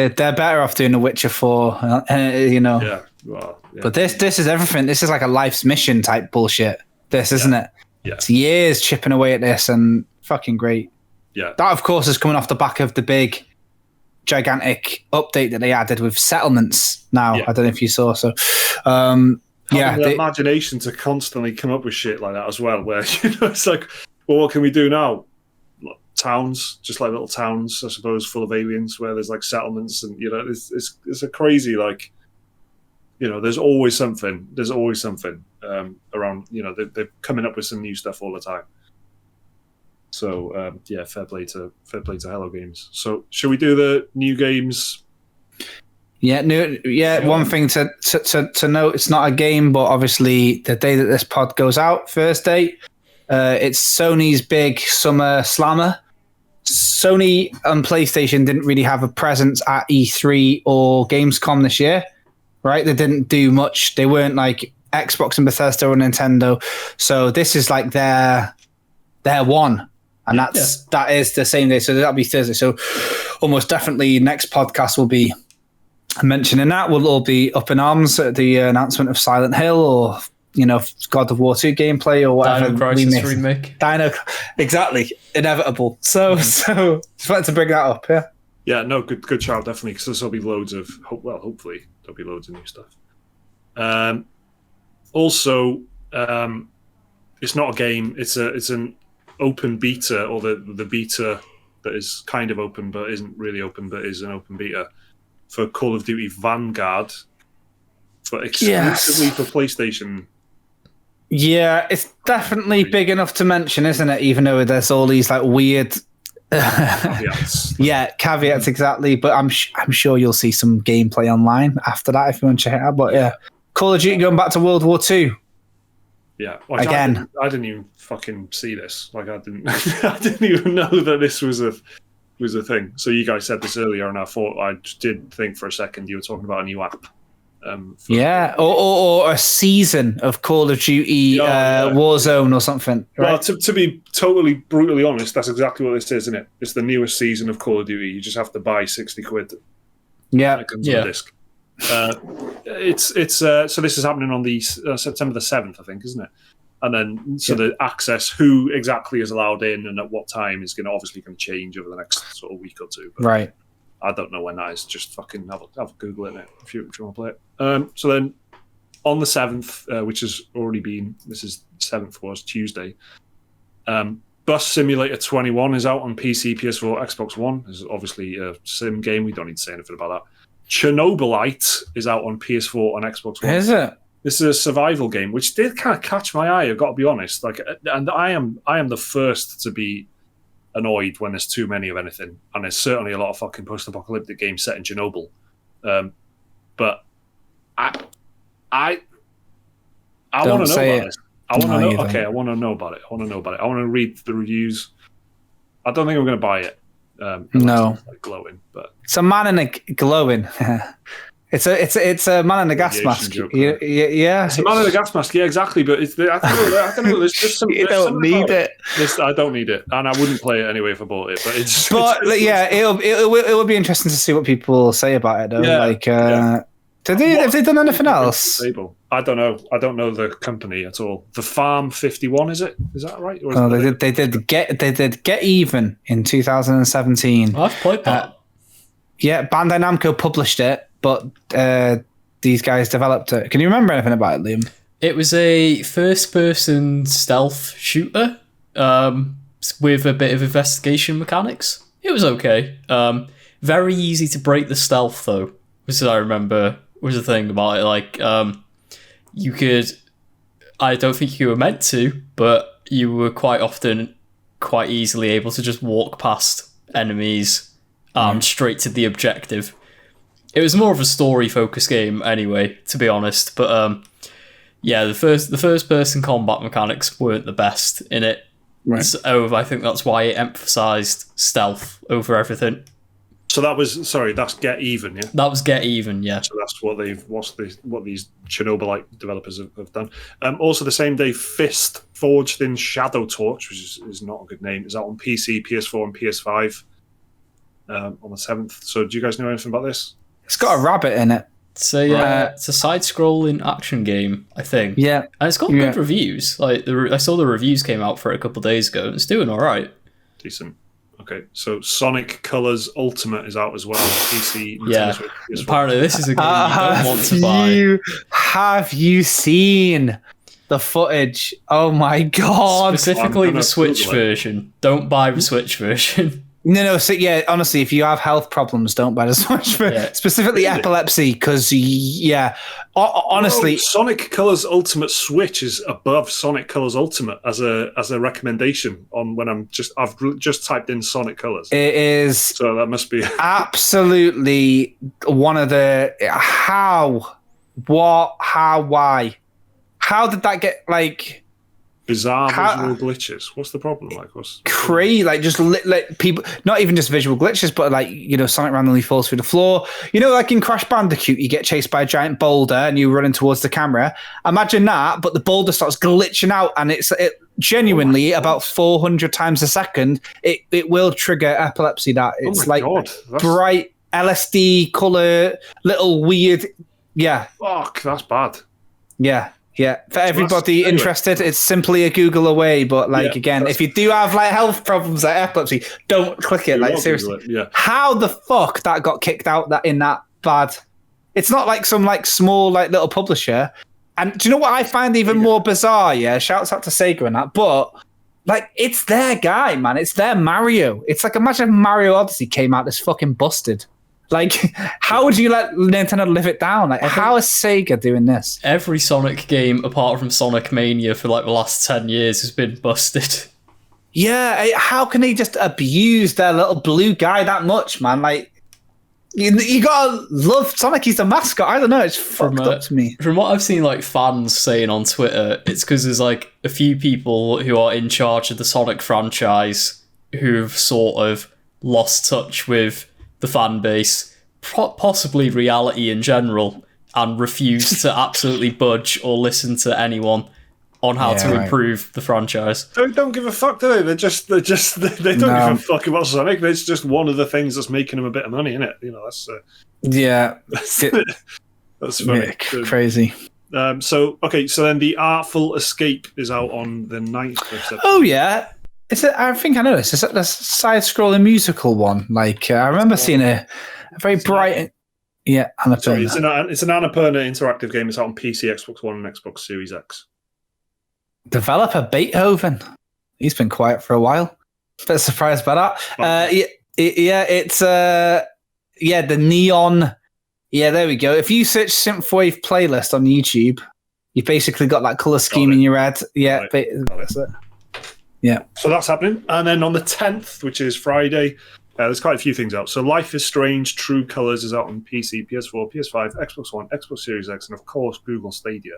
They're better off doing The Witcher 4, Yeah, well, yeah. But this is everything. This is like a life's mission type bullshit. This isn't it? Yeah. It's years chipping away at this and fucking great. Yeah. That, of course, is coming off the back of the big, gigantic update that they added with settlements now. Yeah. I don't know if you saw. So, the imagination to constantly come up with shit like that as well, where it's like, well, what can we do now? Towns, just like little towns, I suppose, full of aliens where there's like settlements, and it's a crazy like, there's always something. There's always something around. They're coming up with some new stuff all the time. So fair play to Hello Games. So should we do the new games? One thing to note, it's not a game, but obviously the day that this pod goes out, Thursday, it's Sony's big summer slammer. Sony and PlayStation didn't really have a presence at E3 or Gamescom this year, right? They didn't do much. They weren't like Xbox and Bethesda or Nintendo. So this is like their one. And that is the same day. So that'll be Thursday. So almost definitely next podcast will be mentioning that. We'll all be up in arms at the announcement of Silent Hill or, God of War 2 gameplay or whatever. Dino Crisis remake. Exactly. Inevitable. So just wanted to bring that up, yeah. Yeah, no, good shout, definitely, because there'll be loads of, hopefully there'll be loads of new stuff. Also, it's not a game, it's an open beta, or the beta that is kind of open but isn't really open but is an open beta for Call of Duty Vanguard for exclusively for PlayStation. Yeah, it's definitely big enough to mention, isn't it? Even though there's all these like weird caveats. Caveats exactly. But I'm sure you'll see some gameplay online after that if you want to check it out. But Call of Duty going back to World War II. Yeah, well, again, I didn't even fucking see this. Like I didn't even know that this was a thing. So you guys said this earlier, and I did think for a second you were talking about a new app. Or a season of Call of Duty Warzone or something. Right? Well, to be totally brutally honest, that's exactly what this is, isn't it? It's the newest season of Call of Duty. You just have to buy £60. Yeah, it comes on disc. So this is happening on the September the 7th, I think, isn't it? And then the access, who exactly is allowed in and at what time is obviously going to change over the next sort of week or two. But right. I don't know when that is. Just fucking have a Google it if you want to play it. So then on the 7th, which has already been, this is 7th was Tuesday, Bus Simulator 21 is out on PC, PS4, Xbox One. This is obviously a sim game. We don't need to say anything about that. Chernobylite is out on PS4 and Xbox One. Is it? This is a survival game, which did kind of catch my eye. I've got to be honest. And I am the first to be annoyed when there's too many of anything. And there's certainly a lot of fucking post-apocalyptic games set in Chernobyl. But I want to know about this. I want to know. Okay, I want to know about it. I want to read the reviews. I don't think I'm going to buy it. No, like glowing, but it's a man in a glowing. It's a man in a gas mask. Yeah, it's a man in a gas mask. Yeah, exactly. But I don't know. There's just some. You don't need it. I don't need it, and I wouldn't play it anyway if I bought it. But it would be interesting to see what people say about it, though. Yeah, have they done anything else? I don't know. I don't know the company at all. The Farm 51, is it? Is that right? Or they did Get Even in 2017. I've played that. Yeah, Bandai Namco published it, but these guys developed it. Can you remember anything about it, Liam? It was a first-person stealth shooter with a bit of investigation mechanics. It was okay. Very easy to break the stealth, though, which I remember was the thing about it. Like, you could... I don't think you were meant to, but you were quite often quite easily able to just walk past enemies straight to the objective. It was more of a story-focused game anyway, to be honest. But yeah, the first-person combat mechanics weren't the best in it. Right. So I think that's why it emphasised stealth over everything. So that's Get Even, yeah? That was Get Even, yeah. So that's what these Chernobylite developers have done. Also, the same day, Fist Forged in Shadow Torch, which is not a good name, is out on PC, PS4, and PS5 on the 7th. So do you guys know anything about this? It's got a rabbit in it. So yeah, it's a side-scrolling action game, I think. Yeah, and it's got good reviews. Like I saw the reviews came out for it a couple of days ago. It's doing all right. Decent. Okay, so Sonic Colors Ultimate is out as well. PC. Yeah, apparently this is a game you don't want to buy. Have you seen the footage? Oh my god! Specifically the Switch version. Don't buy the Switch version. No. So yeah, honestly, if you have health problems, don't buy the Switch version. Specifically epilepsy, because honestly, Sonic Colors Ultimate Switch is above Sonic Colors Ultimate as a recommendation on when I've just typed in Sonic Colors. It is. So that must be absolutely one of the why? How did that get like? Bizarre visual glitches. What's the problem? Like, what's crazy? Like, just let people, not even just visual glitches, but like, Sonic randomly falls through the floor. Like in Crash Bandicoot, you get chased by a giant boulder and you're running towards the camera. Imagine that, but the boulder starts glitching out, and it genuinely about 400 times a second. It will trigger epilepsy. That it's bright LSD color, little weird. Yeah. Fuck, that's bad. Yeah. Yeah, for everybody interested, it's simply a Google away. But again, if you do have like health problems like epilepsy, don't click it. Like seriously, how the fuck that got kicked out in that bad? It's not like some like small like little publisher. And do you know what I find even more bizarre? Yeah, shouts out to Sega and that, but like it's their guy, man. It's their Mario. It's like imagine if Mario Odyssey came out this fucking busted. Like, how would you let Nintendo live it down? Like, how is Sega doing this? Every Sonic game, apart from Sonic Mania, for like the last 10 years, has been busted. Yeah, how can they just abuse their little blue guy that much, man? Like, you gotta love Sonic. He's the mascot. I don't know. It's fucked up to me. From what I've seen, like fans saying on Twitter, it's because there's like a few people who are in charge of the Sonic franchise who've sort of lost touch with the fan base, possibly reality in general, and refuse to absolutely budge or listen to anyone on how to improve the franchise. They don't give a fuck, do they? They don't give a fuck about Sonic. It's just one of the things that's making them a bit of money, isn't it? That's that's funny. Crazy. So then The Artful Escape is out on the 9th of September. Oh yeah. I think I know this. Is it the side-scrolling musical one? Like I remember seeing a very bright, Annapurna. Sorry, it's an Annapurna interactive game. It's out on PC, Xbox One, and Xbox Series X. Developer Beethoven. He's been quiet for a while. Bit surprised by that. It's the neon. Yeah, there we go. If you search Synthwave playlist on YouTube, you've basically got that color scheme in your head. Yeah, that's it. Yeah. So that's happening. And then on the 10th, which is Friday, there's quite a few things out. So Life is Strange, True Colors is out on PC, PS4, PS5, Xbox One, Xbox Series X, and of course Google Stadia.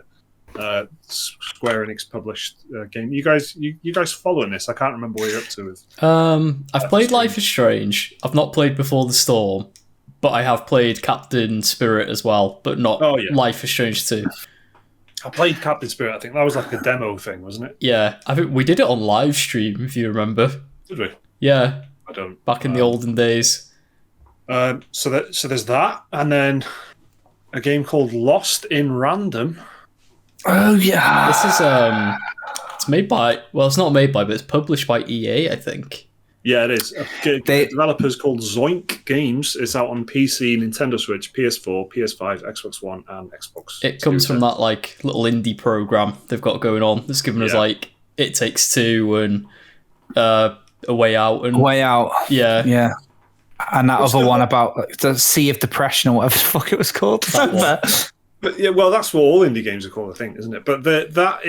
Square Enix published game. You guys following this? I can't remember what you're up to with. I've played Life is Strange. I've not played Before the Storm, but I have played Captain Spirit as well, but not Life is Strange 2. I played Captain Spirit. I think that was like a demo thing, wasn't it? Yeah, I think we did it on live stream, if you remember. Did we? Yeah. I don't. Back in the olden days. So there's that, and then a game called Lost in Random. Oh yeah. This is it's made by, well, it's not made by, but it's published by EA, I think. Yeah, it is. Developers called Zoink Games. It's out on PC, Nintendo Switch, PS4, PS5, Xbox One, and Xbox. It comes from that like little indie program they've got going on. That's given us like It Takes Two and A Way Out and Way Out. Yeah. And that other one about the Sea of Depression or whatever the fuck it was called. But yeah, well, that's what all indie games are called, I think, isn't it? But that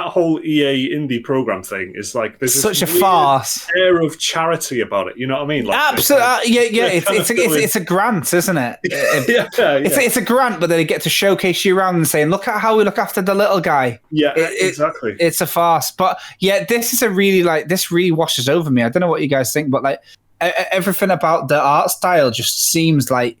whole EA indie program thing is like there's such a farce, air of charity about it. You know what I mean? Like, absolutely, It's a grant, isn't it? It's a grant, but they get to showcase you around and saying, "Look at how we look after the little guy." Yeah, exactly. It's a farce, but yeah, this is this really washes over me. I don't know what you guys think, but like everything about the art style just seems like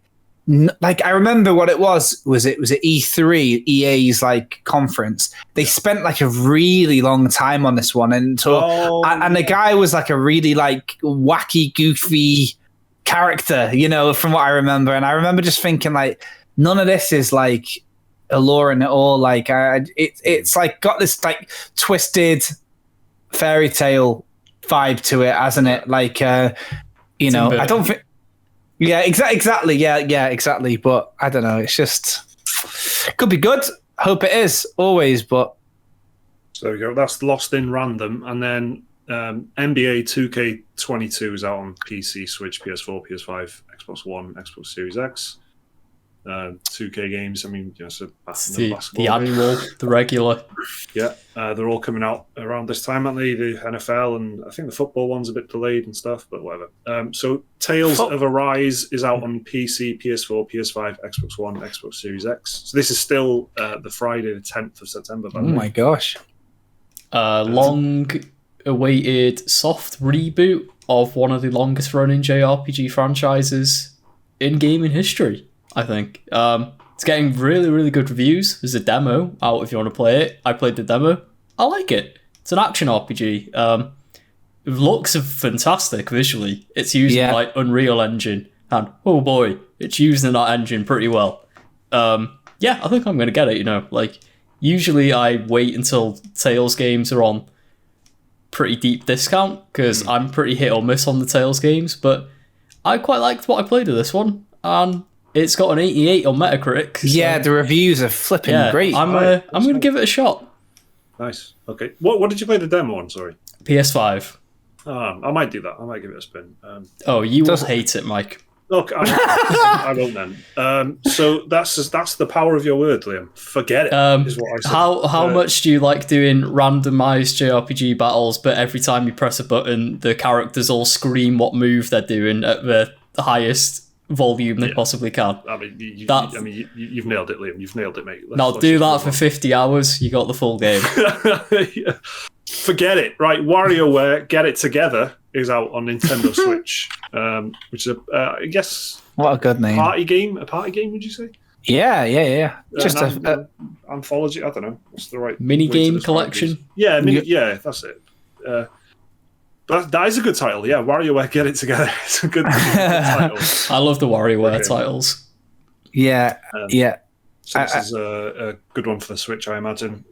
I remember what it was at E3, EA's like conference. They spent like a really long time on this one, and the guy was like a really like wacky, goofy character, you know, from what I remember. And I remember just thinking like, none of this is like alluring at all. Like it's like got this like twisted fairy tale vibe to it, hasn't it? Like I don't think. Yeah, exactly. Yeah, exactly. But I don't know. It's just could be good. Hope it is always. But so there we go. That's Lost in Random, and then NBA 2K22 is out on PC, Switch, PS4, PS5, Xbox One, Xbox Series X. 2K games. I mean, so the annual, the regular. Yeah, they're all coming out around this time, aren't they? The NFL and I think the football one's a bit delayed and stuff, but whatever. So Tales of Arise is out on PC, PS4, PS5, Xbox One, Xbox Series X. So this is still the Friday, the 10th of September. Oh my gosh! Long-awaited soft reboot of one of the longest-running JRPG franchises in gaming history. I think it's getting really, really good reviews. There's a demo out if you want to play it. I played the demo. I like it. It's an action RPG. It looks fantastic visually. It's using like Unreal Engine, and oh boy, it's using that engine pretty well. I think I'm gonna get it. You know, like usually I wait until Tales games are on pretty deep discount because I'm pretty hit or miss on the Tales games, but I quite liked what I played of this one, and it's got an 88 on Metacritic. So yeah, the reviews are flipping great. I'm going to give it a shot. Nice. Okay. What did you play the demo on? Sorry. PS5. I might do that. I might give it a spin. You will hate it, Mike. Look, I won't then. So that's the power of your word, Liam. Forget it. Is what I said. How much do you like doing randomized JRPG battles, but every time you press a button, the characters all scream what move they're doing at the highest volume they possibly can? I mean, you've nailed it, Liam. You've nailed it, mate. Now do that for 50 hours. You got the full game. Forget it. Right, WarioWare Get It Together is out on Nintendo Switch, which is I guess what a good name. A party game, would you say? Yeah. Just an anthology. I don't know. What's the right mini game collection? Yeah, that's it. That is a good title, yeah. WarioWare Get It Together. It's a good title. I love the WarioWare titles. Yeah. So this is a good one for the Switch, I imagine.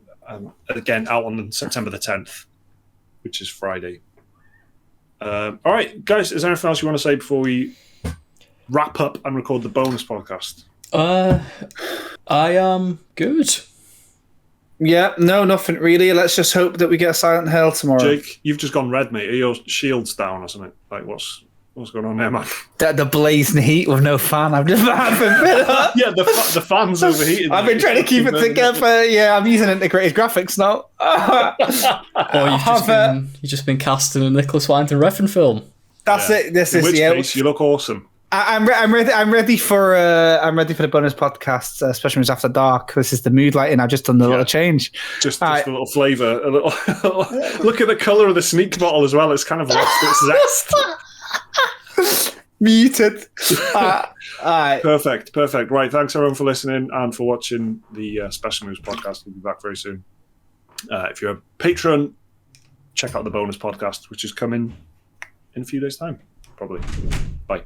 Again, out on September the 10th, which is Friday. All right, guys, is there anything else you want to say before we wrap up and record the bonus podcast? I am good. Yeah, no, nothing really. Let's just hope that we get a Silent Hill tomorrow. Jake, you've just gone red, mate. Are your shields down or something? Like, what's going on there, man? The blazing heat with no fan. I've just Yeah, the fan's overheating. I've been trying to keep it together. Yeah, I'm using integrated graphics now. Or you've just been casting a Nicholas Winding Refn film. That's it. This In is which case, you look awesome. I'm ready for the bonus podcast, especially when it's after dark. This is the mood lighting. I've just done the little change. Just a little flavour. A little look at the colour of the sneak bottle as well. It's kind of lost its zest. Muted. Perfect. Right, thanks everyone for listening and for watching the Special Moves podcast. We'll be back very soon. If you're a patron, check out the bonus podcast, which is coming in a few days' time, probably. Bye.